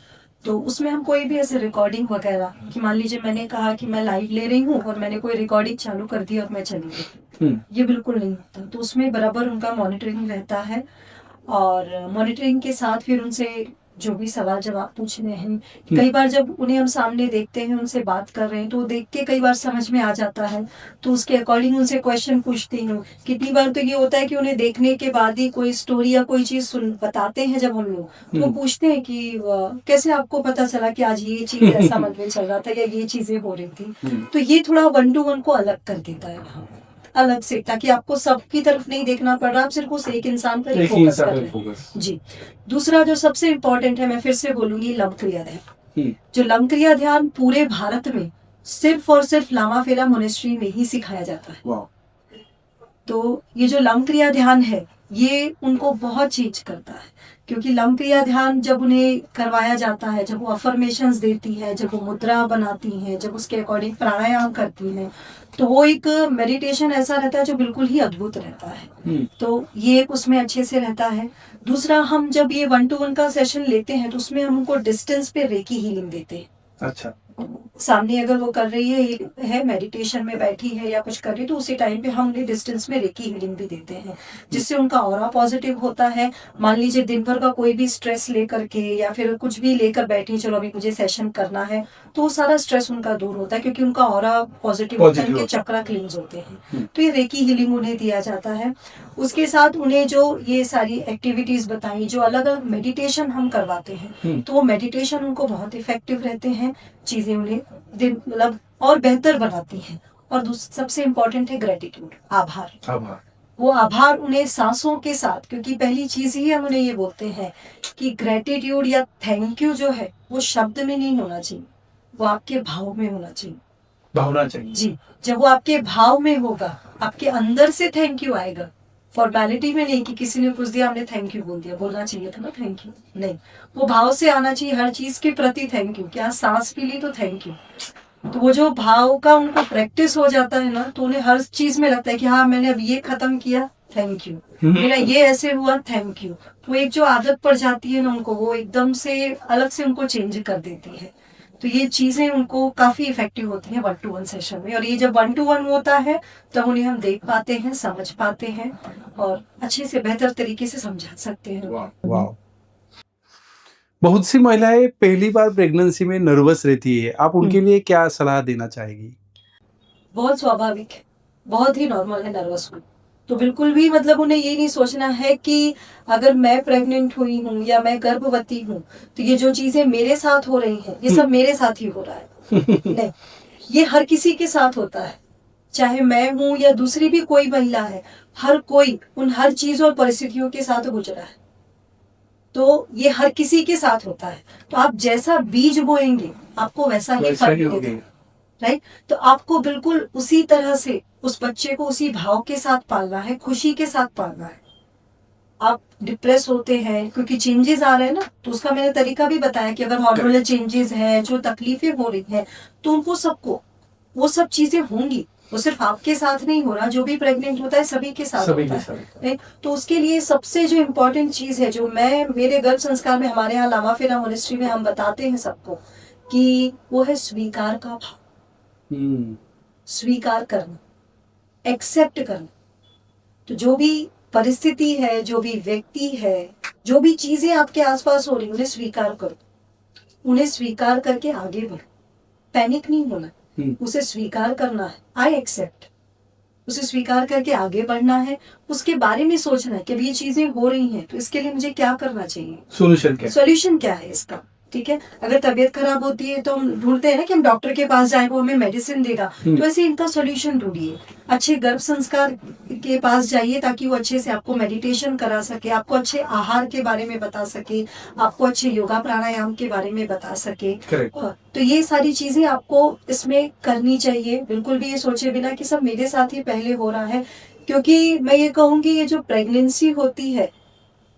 Speaker 2: तो उसमें हम कोई भी ऐसे रिकॉर्डिंग वगैरह कि मान लीजिए मैंने कहा कि मैं लाइव ले रही हूँ और मैंने कोई रिकॉर्डिंग चालू कर दी और मैं चली गई, ये बिल्कुल नहीं होता। तो उसमें बराबर उनका मॉनिटरिंग रहता है और मॉनिटरिंग के साथ फिर उनसे जो भी सवाल जवाब पूछने हैं, कई बार जब उन्हें हम सामने देखते हैं, उनसे बात कर रहे हैं, तो देख के कई बार समझ में आ जाता है, तो उसके अकॉर्डिंग उनसे क्वेश्चन पूछती हूँ। कितनी बार तो ये होता है कि उन्हें देखने के बाद ही कोई स्टोरी या कोई चीज सुन बताते हैं जब हम लोग, तो वो पूछते हैं कि कैसे आपको पता चला कि आज ये चीज ऐसा मन में चल रहा था या ये चीजें हो रही थी। तो ये थोड़ा 1-to-1 को अलग कर देता है वहाँ अलग से, ताकि आपको सबकी तरफ नहीं देखना पड़ रहा, आप सिर्फ उस एक इंसान पर ही फोकस कर रहे हैं। जी। दूसरा जो सबसे इम्पोर्टेंट है, मैं फिर से बोलूंगी, लम क्रिया ध्यान। जो लम क्रिया ध्यान पूरे भारत में सिर्फ और सिर्फ लामा फेला मोनेस्ट्री में ही सिखाया जाता है। तो ये जो लम क्रिया ध्यान है ये उनको बहुत चेंज करता है, क्योंकि लम क्रिया ध्यान जब उन्हें करवाया जाता है, जब वो अफर्मेशंस देती है, जब वो मुद्रा बनाती हैं, जब उसके अकॉर्डिंग प्राणायाम करती हैं, तो वो एक मेडिटेशन ऐसा रहता है जो बिल्कुल ही अद्भुत रहता है। तो ये एक उसमें अच्छे से रहता है। दूसरा, हम जब ये 1-to-1 का सेशन लेते हैं तो उसमें हम उनको डिस्टेंस पे रेकी हीलिंग देते हैं। अच्छा। सामने अगर वो कर रही है मेडिटेशन में बैठी है या कुछ कर रही है, तो उसी टाइम पे हम उन्हें डिस्टेंस में रेकी हीलिंग भी देते हैं, जिससे उनका ऑरा पॉजिटिव होता है। मान लीजिए दिन भर का कोई भी स्ट्रेस लेकर के या फिर कुछ भी लेकर बैठी, चलो अभी मुझे सेशन करना है, तो वो सारा स्ट्रेस उनका दूर होता है, क्योंकि उनका ऑरा पॉजिटिव होता है, उनके चक्रा क्लींस होते हैं। तो ये रेकी हीलिंग उन्हें दिया जाता है। उसके साथ उन्हें जो ये सारी एक्टिविटीज बताई, जो अलग अलग मेडिटेशन हम करवाते हैं, तो वो मेडिटेशन उनको बहुत इफेक्टिव रहते हैं, चीजें उन्हें दिन मतलब और बेहतर बनाती हैं। और सबसे इम्पोर्टेंट है ग्रेटिट्यूड, आभार। वो आभार उन्हें सांसों के साथ, क्योंकि पहली चीज ही हम उन्हें ये बोलते हैं कि ग्रेटिट्यूड या थैंक यू जो है वो शब्द में नहीं होना चाहिए, वो आपके भाव में होना चाहिए। भावना चाहिए जी। जब वो आपके भाव में होगा, आपके अंदर से थैंक यू आएगा, फॉर्मेलिटी में नहीं कि किसी ने कुछ दिया हमने थैंक यू बोल दिया, बोलना चाहिए था ना थैंक यू, नहीं, वो भाव से आना चाहिए हर चीज के प्रति थैंक यू। क्या सांस पी ली तो थैंक यू। तो वो जो भाव का उनको प्रैक्टिस हो जाता है ना, तो उन्हें हर चीज में लगता है कि हाँ मैंने अब ये खत्म किया, थैंक यू, मेरा ये ऐसे हुआ, थैंक यू। वो एक जो आदत पड़ जाती है ना उनको, वो एकदम से अलग से उनको चेंज कर देती है। तो ये चीजें उनको काफी इफेक्टिव होती हैं 1-to-1 सेशन में। और ये जब 1-to-1 होता है तब उन्हें हम देख पाते हैं, समझ पाते हैं और अच्छे से बेहतर तरीके से समझा सकते हैं।
Speaker 1: वाह। बहुत सी महिलाएं पहली बार प्रेगनेंसी में नर्वस रहती है, आप उनके लिए क्या सलाह देना चाहेगी?
Speaker 2: बहुत स्वाभाविक है, बहुत ही नॉर्मल है नर्वस होना। तो बिल्कुल भी मतलब उन्हें ये नहीं सोचना है कि अगर मैं प्रेग्नेंट हुई हूँ या मैं गर्भवती हूँ तो ये जो चीजें मेरे साथ हो रही हैं ये सब मेरे साथ ही हो रहा है। नहीं, ये हर किसी के साथ होता है, चाहे मैं हूँ या दूसरी भी कोई महिला है, हर कोई उन हर चीज और परिस्थितियों के साथ गुजरा है। तो ये हर किसी के साथ होता है। तो आप जैसा बीज बोएंगे आपको वैसा ही फल मिलेगा, राइट। तो आपको बिल्कुल उसी तरह से उस बच्चे को उसी भाव के साथ पालना है, खुशी के साथ पालना है। आप डिप्रेस होते हैं क्योंकि चेंजेस आ रहे हैं ना, तो उसका मैंने तरीका भी बताया कि अगर हार्मोनल चेंजेस हैं, जो तकलीफें हो रही हैं, तो उनको सबको वो सब चीजें होंगी। वो सिर्फ आपके साथ नहीं हो रहा, जो भी प्रेग्नेंट होता है सभी के साथ होता है। तो उसके लिए सबसे जो इम्पोर्टेंट चीज है, जो मैं मेरे गर्भ संस्कार में हमारे यहाँ लामा फेरा मोनेस्ट्री में हम बताते हैं सबको, कि वो है स्वीकार का भाव। स्वीकार करना, एक्सेप्ट करना। तो जो भी परिस्थिति है, जो भी व्यक्ति है, जो भी चीजें आपके आसपास हो रही, उन्हें स्वीकार करो। उन्हें स्वीकार करके आगे बढ़ो, पैनिक नहीं होना, उसे स्वीकार करना है। आई एक्सेप्ट, उसे स्वीकार करके आगे बढ़ना है, उसके बारे में सोचना है कि अभी ये चीजें हो रही हैं तो इसके लिए मुझे क्या करना चाहिए,
Speaker 1: सोल्यूशन क्या है?
Speaker 2: सॉल्यूशन क्या है इसका। ठीक है, अगर तबीयत खराब होती है तो हम ढूंढते हैं ना कि हम डॉक्टर के पास जाएं, वो हमें मेडिसिन देगा, तो ऐसे इनका सॉल्यूशन ढूंढिए। अच्छे गर्भ संस्कार के पास जाइए ताकि वो अच्छे से आपको मेडिटेशन करा सके, आपको अच्छे आहार के बारे में बता सके, आपको अच्छे योगा प्राणायाम के बारे में बता सके।
Speaker 1: करेक्ट।
Speaker 2: तो ये सारी चीजें आपको इसमें करनी चाहिए, बिल्कुल भी ये सोचे बिना कि सब मेरे साथ ही पहले हो रहा है। क्योंकि मैं ये कहूंगी ये जो प्रेगनेंसी होती है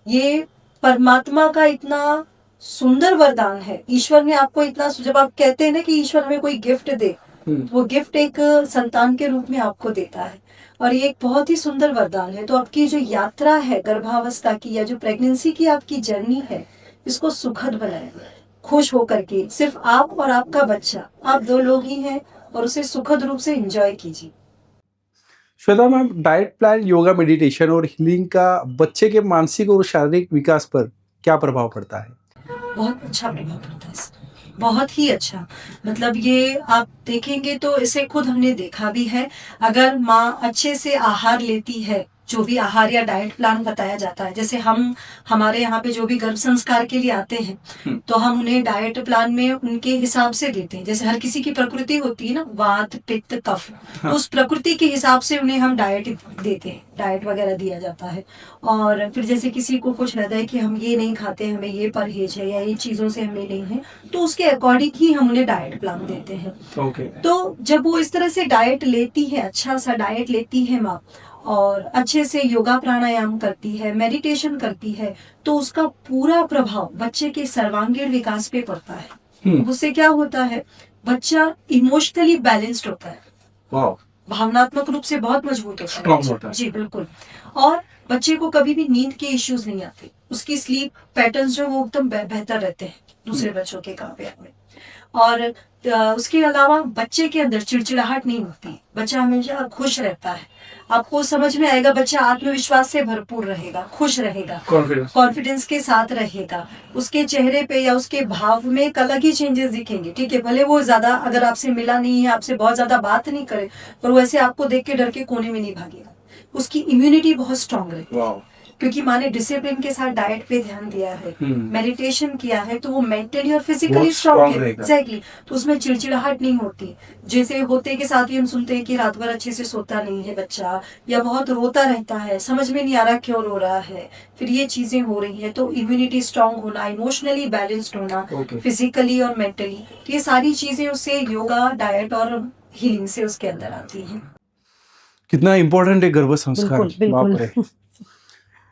Speaker 2: ये परमात्मा का इतना सुंदर वरदान है। ईश्वर ने आपको इतना, जब आप कहते हैं ना कि ईश्वर हमें कोई गिफ्ट दे, तो वो गिफ्ट एक संतान के रूप में आपको देता है और ये एक बहुत ही सुंदर वरदान है। तो आपकी जो यात्रा है गर्भावस्था की या जो प्रेगनेंसी की आपकी जर्नी है, इसको सुखद बनाए, खुश होकर के, सिर्फ आप और आपका बच्चा, आप दो लोग ही हैं और उसे सुखद रूप से एंजॉय कीजिए।
Speaker 1: Shweta ma'am, diet plan, yoga, meditation और हीलिंग का बच्चे के मानसिक और शारीरिक विकास पर क्या प्रभाव पड़ता है?
Speaker 2: बहुत अच्छा प्रभाव पड़ता है इसका, बहुत ही अच्छा। मतलब ये आप देखेंगे तो इसे खुद हमने देखा भी है। अगर माँ अच्छे से आहार लेती है, जो भी आहार या डाइट प्लान बताया जाता है, जैसे हम हमारे यहाँ पे जो भी गर्भ संस्कार के लिए आते हैं तो हम उन्हें डाइट प्लान में उनके हिसाब से देते हैं। जैसे हर किसी की प्रकृति होती है ना, वात पित्त कफ, तो उस प्रकृति के हिसाब से उन्हें हम डाइट देते हैं, डाइट वगैरह दिया जाता है। और फिर जैसे किसी को कुछ रहता है कि हम ये नहीं खाते, हमें ये परहेज है या ये चीजों से हमें नहीं है, तो उसके अकॉर्डिंग ही हम उन्हें डाइट प्लान देते हैं।
Speaker 1: ओके।
Speaker 2: तो जब वो इस तरह से डाइट लेती है, अच्छा सा डाइट लेती है माँ, और अच्छे से योगा प्राणायाम करती है, मेडिटेशन करती है, तो उसका पूरा प्रभाव बच्चे के सर्वांगीण विकास पे पड़ता है। उससे क्या होता है, बच्चा इमोशनली बैलेंस्ड होता है,
Speaker 1: वाह,
Speaker 2: भावनात्मक रूप से बहुत मजबूत होता है,
Speaker 1: स्ट्रॉन्ग होता है।
Speaker 2: जी बिल्कुल। और बच्चे को कभी भी नींद के इश्यूज नहीं आते, उसकी स्लीप पैटर्न्स जो वो एकदम बेहतर रहते हैं दूसरे बच्चों के कंपेयर में। और उसके अलावा बच्चे के अंदर चिड़चिड़ाहट नहीं होती, बच्चा हमेशा खुश रहता है। आपको समझ में आएगा, बच्चा आत्मविश्वास से भरपूर रहेगा, खुश रहेगा, कॉन्फिडेंस के साथ रहेगा। उसके चेहरे पे या उसके भाव में एक अलग ही चेंजेस दिखेंगे। ठीक है, भले वो ज्यादा अगर आपसे मिला नहीं है, आपसे बहुत ज्यादा बात नहीं करे, पर वो ऐसे आपको देख के डर के कोने में नहीं भागेगा। उसकी इम्यूनिटी बहुत स्ट्रांग रहेगी, क्योंकि माँ ने डिसिप्लिन के साथ डाइट पे ध्यान दिया है, मेडिटेशन किया है, तो वो मेंटली और फिजिकली स्ट्रांग है। एग्जैक्टली, तो उसमें चिड़चिड़ाहट नहीं होती। जैसे होते के साथ ही हम सुनते हैं कि रात भर अच्छे से सोता नहीं है बच्चा, या बहुत रोता रहता है, समझ में नहीं आ रहा क्यों रो रहा है, फिर ये चीजें हो रही है। तो इम्यूनिटी स्ट्रांग होना, इमोशनली बैलेंस्ड होना, फिजिकली और मेंटली, तो ये सारी चीजें उससे योगा, डाइट और हीलिंग से उसके अंदर आती हैं।
Speaker 1: कितना इम्पोर्टेंट है गर्भ संस्कार, बाप रे।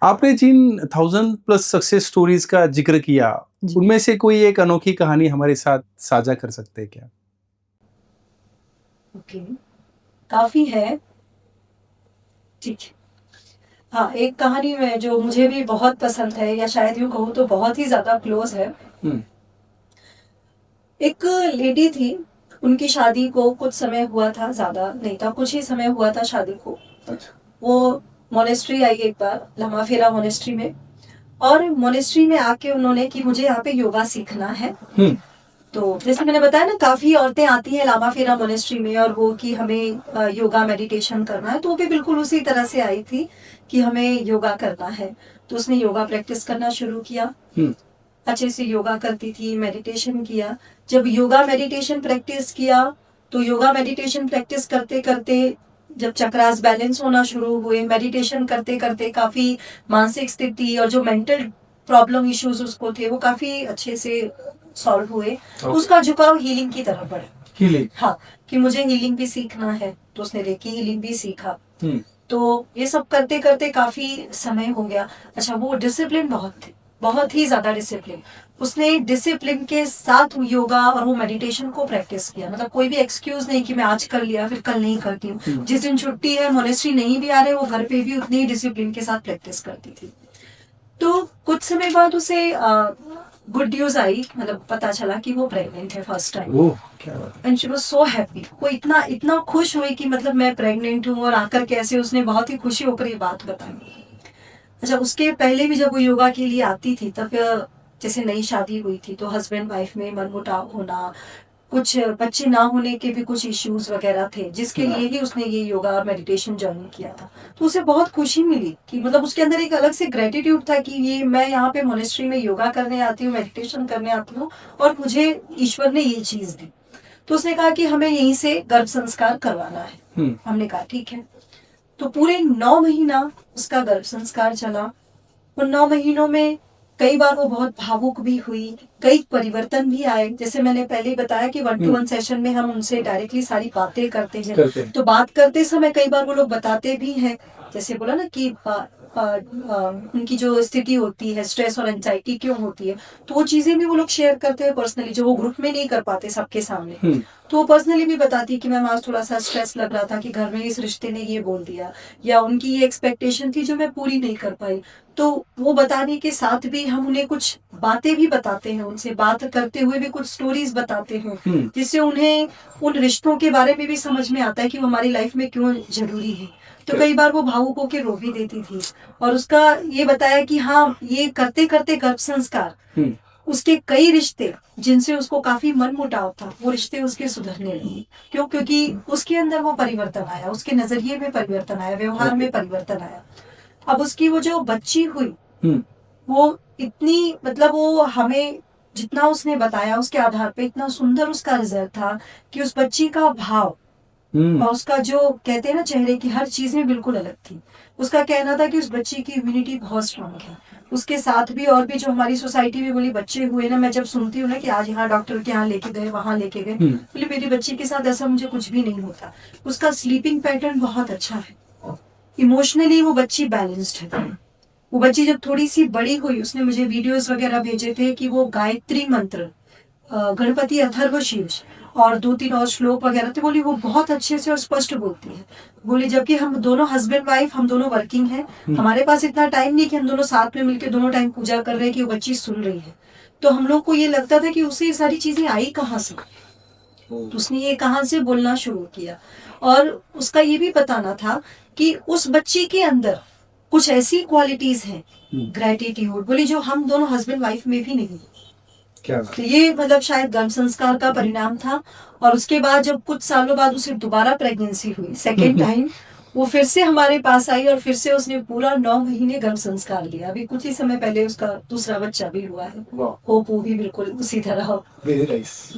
Speaker 1: आपने जिन 1000+ सक्सेस स्टोरीज का जिक्र किया, उनमें से कोई एक अनोखी कहानी हमारे साथ साझा कर सकते हैं क्या?
Speaker 2: ओके, काफी है, ठीक है। हाँ, एक कहानी में जो मुझे भी बहुत पसंद है, या शायद यूँ कहूँ तो बहुत ही ज्यादा क्लोज है। एक लेडी थी, उनकी शादी को कुछ समय हुआ था, ज्यादा नहीं था, कुछ ही समय हुआ था शादी को। वो मोनेस्ट्री आई एक बार, लमाफेरा मोनेस्ट्री में, और मोनेस्ट्री में आके उन्होंने कि मुझे यहाँ पे योगा सीखना है। तो जैसे मैंने बताया ना, काफी औरतें आती हैं लामाफेरा मोनेस्ट्री में, और वो कि हमें योगा मेडिटेशन करना है, तो वो भी बिल्कुल उसी तरह से आई थी कि हमें योगा करना है। तो उसने योगा प्रैक्टिस करना शुरू किया, अच्छे से योगा करती थी, मेडिटेशन किया। जब योगा मेडिटेशन प्रैक्टिस किया, तो योगा मेडिटेशन प्रैक्टिस करते करते जब चक्रास बैलेंस होना शुरू हुए, मेडिटेशन करते करते काफी मानसिक स्थिति और जो मेंटल प्रॉब्लम इश्यूज उसको थे वो काफी अच्छे से सॉल्व हुए। तो उसका झुकाव हीलिंग की तरफ बढ़ा। हीलिंग, हाँ, कि मुझे हीलिंग भी सीखना है, तो उसने रेकी हीलिंग भी सीखा। तो ये सब करते करते काफी समय हो गया। अच्छा, वो डिसिप्लिन बहुत थे, बहुत ही ज्यादा डिसिप्लिन। उसने डिसिप्लिन के साथ योगा और वो मेडिटेशन को प्रैक्टिस किया। मतलब कोई भी एक्सक्यूज नहीं कि मैं आज कर लिया फिर कल नहीं करती हूँ। जिस दिन छुट्टी है, मोनेस्ट्री नहीं भी आ रहे, वो घर पे भी उतनी ही डिसिप्लिन के साथ प्रैक्टिस करती थी। तो कुछ समय बाद उसे गुड न्यूज आई, मतलब पता चला कि वो प्रेग्नेंट है first time. And she was so happy. वो इतना इतना खुश हुई कि मतलब मैं प्रेग्नेंट हूँ, और आकर कैसे उसने बहुत ही खुशी होकर ये बात बताई। अच्छा, उसके पहले भी जब वो योगा के लिए आती थी, तब जैसे नई शादी हुई थी, तो हस्बैंड वाइफ में मनमुटाव होना, कुछ बच्चे ना होने के भी कुछ इश्यूज वगैरह थे, जिसके लिए ही उसने ये योगा और मेडिटेशन ज्वाइन किया था। तो उसे बहुत खुशी मिली कि मतलब उसके अंदर एक अलग से ग्रेटिट्यूड था कि ये मैं यहाँ पे मोनेस्ट्री में योगा करने आती हूँ, मेडिटेशन करने आती हूँ और मुझे ईश्वर ने ये चीज दी। तो उसने कहा कि हमें यहीं से गर्भ संस्कार करवाना है। हमने कहा ठीक है। तो पूरे 9 महीना उसका गर्भ संस्कार चला। उन 9 महीनों में कई बार वो बहुत भावुक भी हुई, कई परिवर्तन भी आए। जैसे मैंने पहले ही बताया कि 1-to-1 सेशन में हम उनसे डायरेक्टली सारी बातें करते हैं। तो बात करते समय कई बार वो लोग बताते भी हैं, जैसे बोला ना कि उनकी जो स्थिति होती है, स्ट्रेस और एंजाइटी क्यों होती है, तो वो चीजें भी वो लोग शेयर करते हैं पर्सनली, जो वो ग्रुप में नहीं कर पाते सबके सामने। तो वो पर्सनली भी बताती है कि मैम आज थोड़ा सा स्ट्रेस लग रहा था कि घर में इस रिश्ते ने ये बोल दिया, या उनकी ये एक्सपेक्टेशन थी जो मैं पूरी नहीं कर पाई। तो वो बताने के साथ भी हम उन्हें कुछ बातें भी बताते हैं, उनसे बात करते हुए भी कुछ स्टोरीज बताते हैं, जिससे उन्हें उन रिश्तों के बारे में भी समझ में आता है कि वो हमारी लाइफ में क्यों जरूरी है। तो कई बार वो भावुक होकर रो भी देती थी। और उसका ये बताया कि हाँ, ये करते करते गर्भ संस्कार उसके कई रिश्ते जिनसे उसको काफी मनमुटाव था, वो रिश्ते उसके सुधरने लगे। क्यों? क्योंकि उसके अंदर वो परिवर्तन आया, उसके नजरिए में परिवर्तन आया, व्यवहार में परिवर्तन आया। अब उसकी वो जो बच्ची हुई, वो इतनी मतलब वो हमें जितना उसने बताया उसके आधार पे इतना सुंदर उसका रिजल्ट था कि उस बच्ची का भाव और उसका जो कहते हैं ना चेहरे की हर चीज में बिल्कुल अलग थी। उसका कहना था कि उस बच्ची की इम्यूनिटी बहुत स्ट्रांग है। उसके साथ भी और भी जो हमारी सोसाइटी में बोली बच्चे हुए ना, मैं जब सुनती हूँ ना कि आज यहाँ डॉक्टर के यहाँ लेके गए, वहां लेके गए, बोली मेरी बच्ची के साथ ऐसा मुझे कुछ भी नहीं होता। उसका स्लीपिंग पैटर्न बहुत अच्छा है, इमोशनली वो बच्ची बैलेंस्ड है। वो बच्ची जब थोड़ी सी बड़ी हुई, उसने मुझे वीडियोस वगैरह भेजे थे कि वो गायत्री मंत्र, गणपति अथर्वशीर्ष और 2-3 और श्लोक वगैरह थे, बोली वो बहुत अच्छे से और स्पष्ट बोलती है। बोली जबकि हम दोनों हस्बैंड वाइफ, हम दोनों वर्किंग हैं, हमारे पास इतना टाइम नहीं कि हम दोनों साथ में मिलकर दोनों टाइम पूजा कर रहे हैं कि वो बच्ची सुन रही है। तो हम लोग को ये लगता था कि उसे ये सारी चीजें आई कहाँ से, तो उसने ये कहाँ से बोलना शुरू किया। और उसका ये भी बताना था कि उस बच्ची के अंदर कुछ ऐसी क्वालिटीज हैं, ग्रेटिट्यूड बोली, जो हम दोनों हस्बैंड वाइफ में भी नहीं।
Speaker 1: क्या
Speaker 2: तो ये मतलब शायद गर्भ संस्कार का परिणाम था। और उसके बाद जब कुछ सालों बाद उसे दोबारा प्रेगनेंसी हुई, सेकेंड टाइम, वो फिर से हमारे पास आई और फिर से उसने पूरा 9 महीने गर्भ संस्कार लिया। अभी कुछ ही समय पहले उसका दूसरा बच्चा भी हुआ है। होप वो भी बिल्कुल उसी तरह हो।
Speaker 1: Very nice.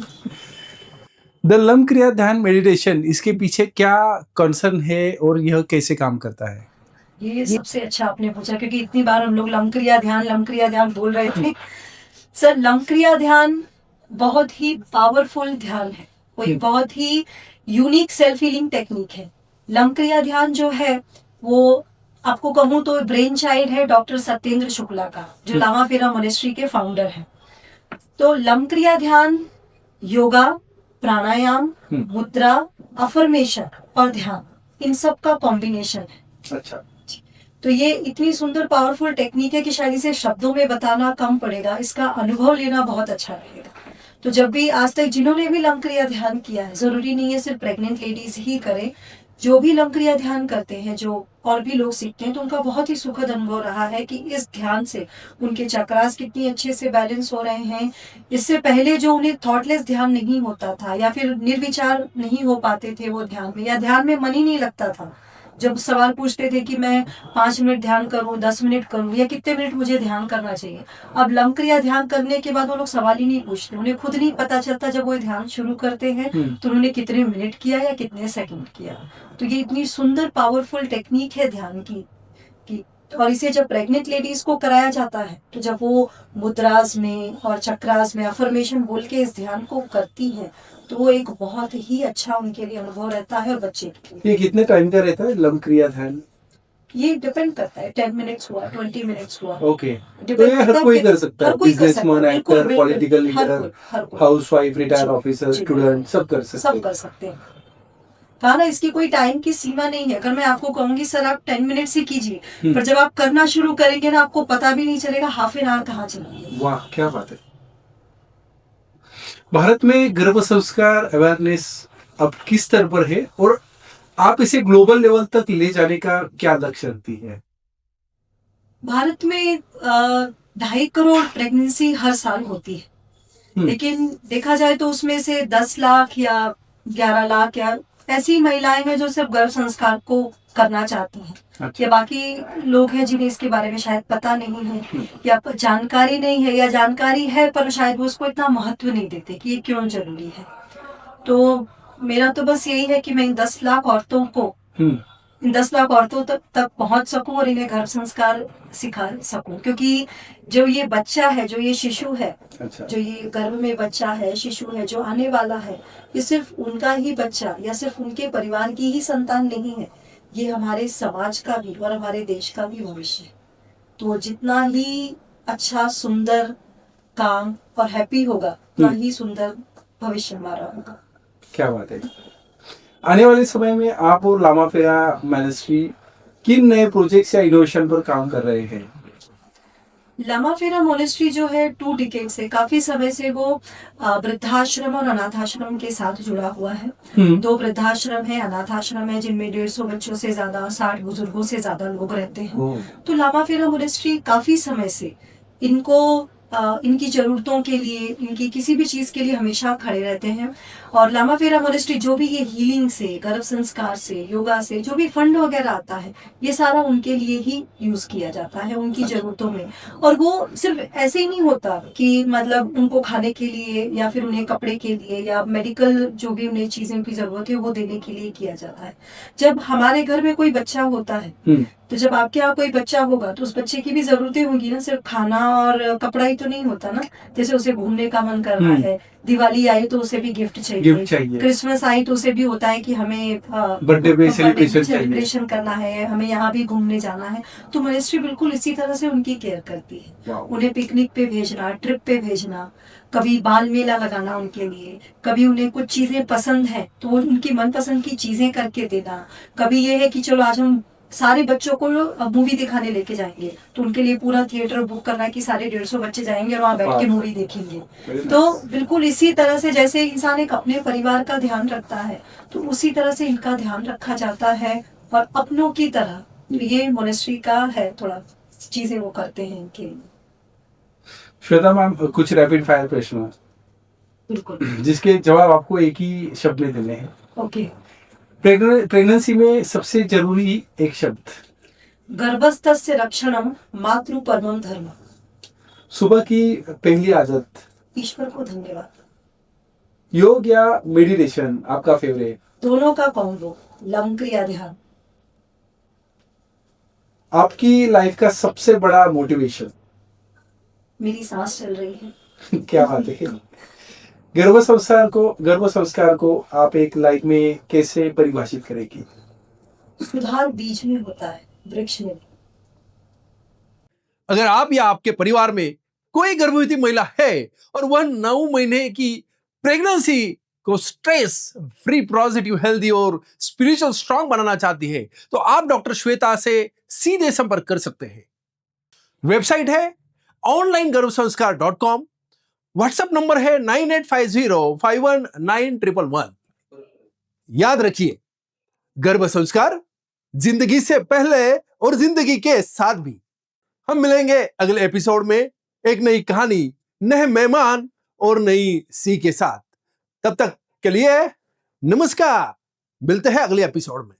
Speaker 1: द लम क्रिया ध्यान मेडिटेशन, इसके पीछे क्या कंसर्न है और यह कैसे काम करता है?
Speaker 2: ये सबसे अच्छा आपने पूछा, क्योंकि इतनी बार हम लोग लम क्रिया ध्यान बोल रहे थे। सर, लम क्रिया ध्यान बहुत ही पावरफुल ध्यान है, कोई बहुत ही यूनिक सेल्फ हीलिंग टेक्निक है। लम क्रिया ध्यान जो है वो आपको कहूँ तो ब्रेन चाइल्ड है डॉक्टर सत्येंद्र शुक्ला का, जो लामा फेरा मोनेस्ट्री के फाउंडर हैं। तो लम क्रिया ध्यान योगा, प्राणायाम, मुद्रा, अफर्मेशन और ध्यान, इन सब का कॉम्बिनेशन है।
Speaker 1: अच्छा।
Speaker 2: तो ये इतनी सुंदर पावरफुल टेक्निक है कि शायद इसे शब्दों में बताना कम पड़ेगा, इसका अनुभव लेना बहुत अच्छा रहेगा। तो जब भी आज तक जिन्होंने भी लम क्रिया ध्यान किया है, जरूरी नहीं है सिर्फ प्रेग्नेंट लेडीज ही करें, जो भी लम क्रिया ध्यान करते हैं, जो और भी लोग सीखते हैं, तो उनका बहुत ही सुखद अनुभव रहा है कि इस ध्यान से उनके चक्रास कितनी अच्छे से बैलेंस हो रहे हैं। इससे पहले जो उन्हें थॉटलेस ध्यान नहीं होता था, या फिर निर्विचार नहीं हो पाते थे वो ध्यान में, या ध्यान में मन ही नहीं लगता था, जब सवाल पूछते थे कि मैं 5 मिनट ध्यान करूं, 10 मिनट करूं, या कितने मिनट मुझे ध्यान करना चाहिए, अब लम क्रिया ध्यान करने के बाद वो लोग सवाल ही नहीं पूछते। उन्हें खुद नहीं पता चलता जब वो ध्यान शुरू करते हैं तो उन्होंने कितने मिनट किया या कितने सेकंड किया। तो ये इतनी सुंदर पावरफुल टेक्निक है ध्यान की। और इसे जब प्रेग्नेंट लेडीज को कराया जाता है, तो जब वो मुद्रास में और चक्रास में अफर्मेशन बोल के इस ध्यान को करती हैं, तो वो एक बहुत ही अच्छा उनके लिए अनुभव रहता है। और बच्चे के लिए
Speaker 1: ये कितने टाइम का रहता है लम क्रिया ध्यान?
Speaker 2: ये डिपेंड करता है, 10 मिनट्स हुआ, 20 मिनट्स हुआ।
Speaker 1: ओके, तो ये हर कोई कर सकता है, businessman, actor, political leader, housewife, retired officer, student, सब कर सकते हैं।
Speaker 2: कहा ना, इसकी कोई टाइम की सीमा नहीं है। अगर मैं आपको कहूंगी सर आप 10 मिनट से कीजिए, पर जब आप करना शुरू करेंगे ना, आपको पता भी नहीं चलेगा हाफ एन आवर कहाँ चला गया।
Speaker 1: वाह, क्या बात है। भारत में गर्भ संस्कार अवेयरनेस अब किस स्तर पर है और आप इसे ग्लोबल लेवल तक ले जाने का क्या लक्ष्य रखती है?
Speaker 2: भारत में 2.5 करोड़ प्रेगनेंसी हर साल होती है, लेकिन देखा जाए तो उसमें से 10 लाख या 11 लाख या ऐसी महिलाएं हैं जो सिर्फ गर्भ संस्कार को करना चाहती हैं।
Speaker 1: अच्छा।
Speaker 2: या बाकी लोग हैं जिन्हें इसके बारे में शायद पता नहीं है या जानकारी नहीं है, या जानकारी है पर शायद वो उसको इतना महत्व नहीं देते कि ये क्यों जरूरी है। तो मेरा तो बस यही है कि मैं इन 10 लाख औरतों को, इन 10 लाख औरतों तक पहुंच सकूं और इन्हें गर्भ संस्कार सिखा सकूं, क्योंकि जो ये बच्चा है, जो ये शिशु है,
Speaker 1: अच्छा।
Speaker 2: जो ये गर्भ में बच्चा है, शिशु है जो आने वाला है, ये सिर्फ उनका ही बच्चा या सिर्फ उनके परिवार की ही संतान नहीं है, ये हमारे समाज का भी और हमारे देश का भी भविष्य है। तो जितना ही अच्छा सुंदर काम और हैप्पी होगा उतना ही सुंदर भविष्य हमारा होगा।
Speaker 1: क्या बात है। आने वाले समय में आप और लामा फेरा मिनिस्ट्री किन नए प्रोजेक्ट्स या इनोवेशन पर काम कर रहे हैं?
Speaker 2: लामा फेरा मोनेस्ट्री जो है 2 डिकेड से, काफी समय से वो वृद्धाश्रम और अनाथाश्रम के साथ जुड़ा हुआ है। 2 वृद्धाश्रम है, अनाथाश्रम है, जिनमें 150 बच्चों से ज्यादा, 60 बुजुर्गों से ज्यादा लोग रहते हैं। तो लामा फेरा मोनेस्ट्री काफी समय से इनको इनकी जरूरतों के लिए, इनकी किसी भी चीज के लिए हमेशा खड़े रहते हैं। और लामा फेरा मोनेस्ट्री जो भी ये हीलिंग से, गर्भ संस्कार से, योगा से जो भी फंड वगैरह आता है, ये सारा उनके लिए ही यूज किया जाता है, उनकी जरूरतों में। और वो सिर्फ ऐसे ही नहीं होता कि मतलब उनको खाने के लिए या फिर उन्हें कपड़े के लिए या मेडिकल जो भी उन्हें चीजें की जरूरत है वो देने के लिए किया जाता है। जब हमारे घर में कोई बच्चा होता है, तो जब आपके यहाँ कोई बच्चा होगा तो उस बच्चे की भी जरूरतें होंगी ना, सिर्फ खाना और कपड़ा ही तो नहीं होता ना। जैसे उसे घूमने का मन कर रहा है, दिवाली आई तो उसे भी गिफ्ट चाहिए, क्रिसमस आई तो उसे भी होता है कि हमें
Speaker 1: बर्थडे पे
Speaker 2: सेलिब्रेशन करना है, हमें यहाँ भी घूमने जाना है। तो मिनिस्ट्री बिल्कुल इसी तरह से उनकी केयर करती है। उन्हें पिकनिक पे भेजना, ट्रिप पे भेजना, कभी बाल मेला लगाना उनके लिए, कभी उन्हें कुछ चीजें पसंद है तो वो उनकी मनपसंद की चीजें करके देना। कभी ये है कि चलो आज हम सारे बच्चों को मूवी दिखाने लेके जाएंगे, तो उनके लिए पूरा थिएटर बुक करना कि सारे 150 बच्चे जाएंगे और वहाँ बैठ के मूवी देखेंगे। तो बिल्कुल इसी तरह से जैसे इंसान एक अपने परिवार का ध्यान रखता है, तो उसी तरह से इनका ध्यान रखा जाता है। और अपनों की तरह ये मोनेस्ट्री का है, थोड़ा चीजें वो करते हैं इनके लिए।
Speaker 1: श्वेता मैम, कुछ रैपिड फायर प्रश्न है
Speaker 2: बिल्कुल,
Speaker 1: जिसके जवाब आपको एक ही शब्द में देने हैं।
Speaker 2: ओके।
Speaker 1: प्रेगनेंसी में सबसे जरूरी एक शब्द?
Speaker 2: गर्भस्थस्य रक्षणम मातृ परमम धर्म।
Speaker 1: सुबह की पहली आदत?
Speaker 2: ईश्वर को धन्यवाद।
Speaker 1: योग या मेडिटेशन आपका फेवरेट?
Speaker 2: दोनों का कॉम्बो, लम क्रिया ध्यान।
Speaker 1: आपकी लाइफ का सबसे बड़ा मोटिवेशन?
Speaker 2: मेरी सांस चल रही है।
Speaker 1: क्या बात है। गर्भ संस्कार को आप एक लाइफ में कैसे परिभाषित करेगी?
Speaker 2: सुधार बीज में होता है, वृक्ष में।
Speaker 1: अगर आप या आपके परिवार में कोई गर्भवती महिला है और वह 9 महीने की प्रेगनेंसी को स्ट्रेस फ्री, पॉजिटिव, हेल्दी और स्पिरिचुअल स्ट्रांग बनाना चाहती है, तो आप डॉक्टर श्वेता से सीधे संपर्क कर सकते हैं। वेबसाइट है onlinegarbhsanskar.com। व्हाट्सएप नंबर है 9850519111। याद रखिए, गर्भ संस्कार जिंदगी से पहले और जिंदगी के साथ भी। हम मिलेंगे अगले एपिसोड में एक नई कहानी, नए मेहमान और नई सीख के साथ। तब तक के लिए नमस्कार। मिलते हैं अगले एपिसोड में।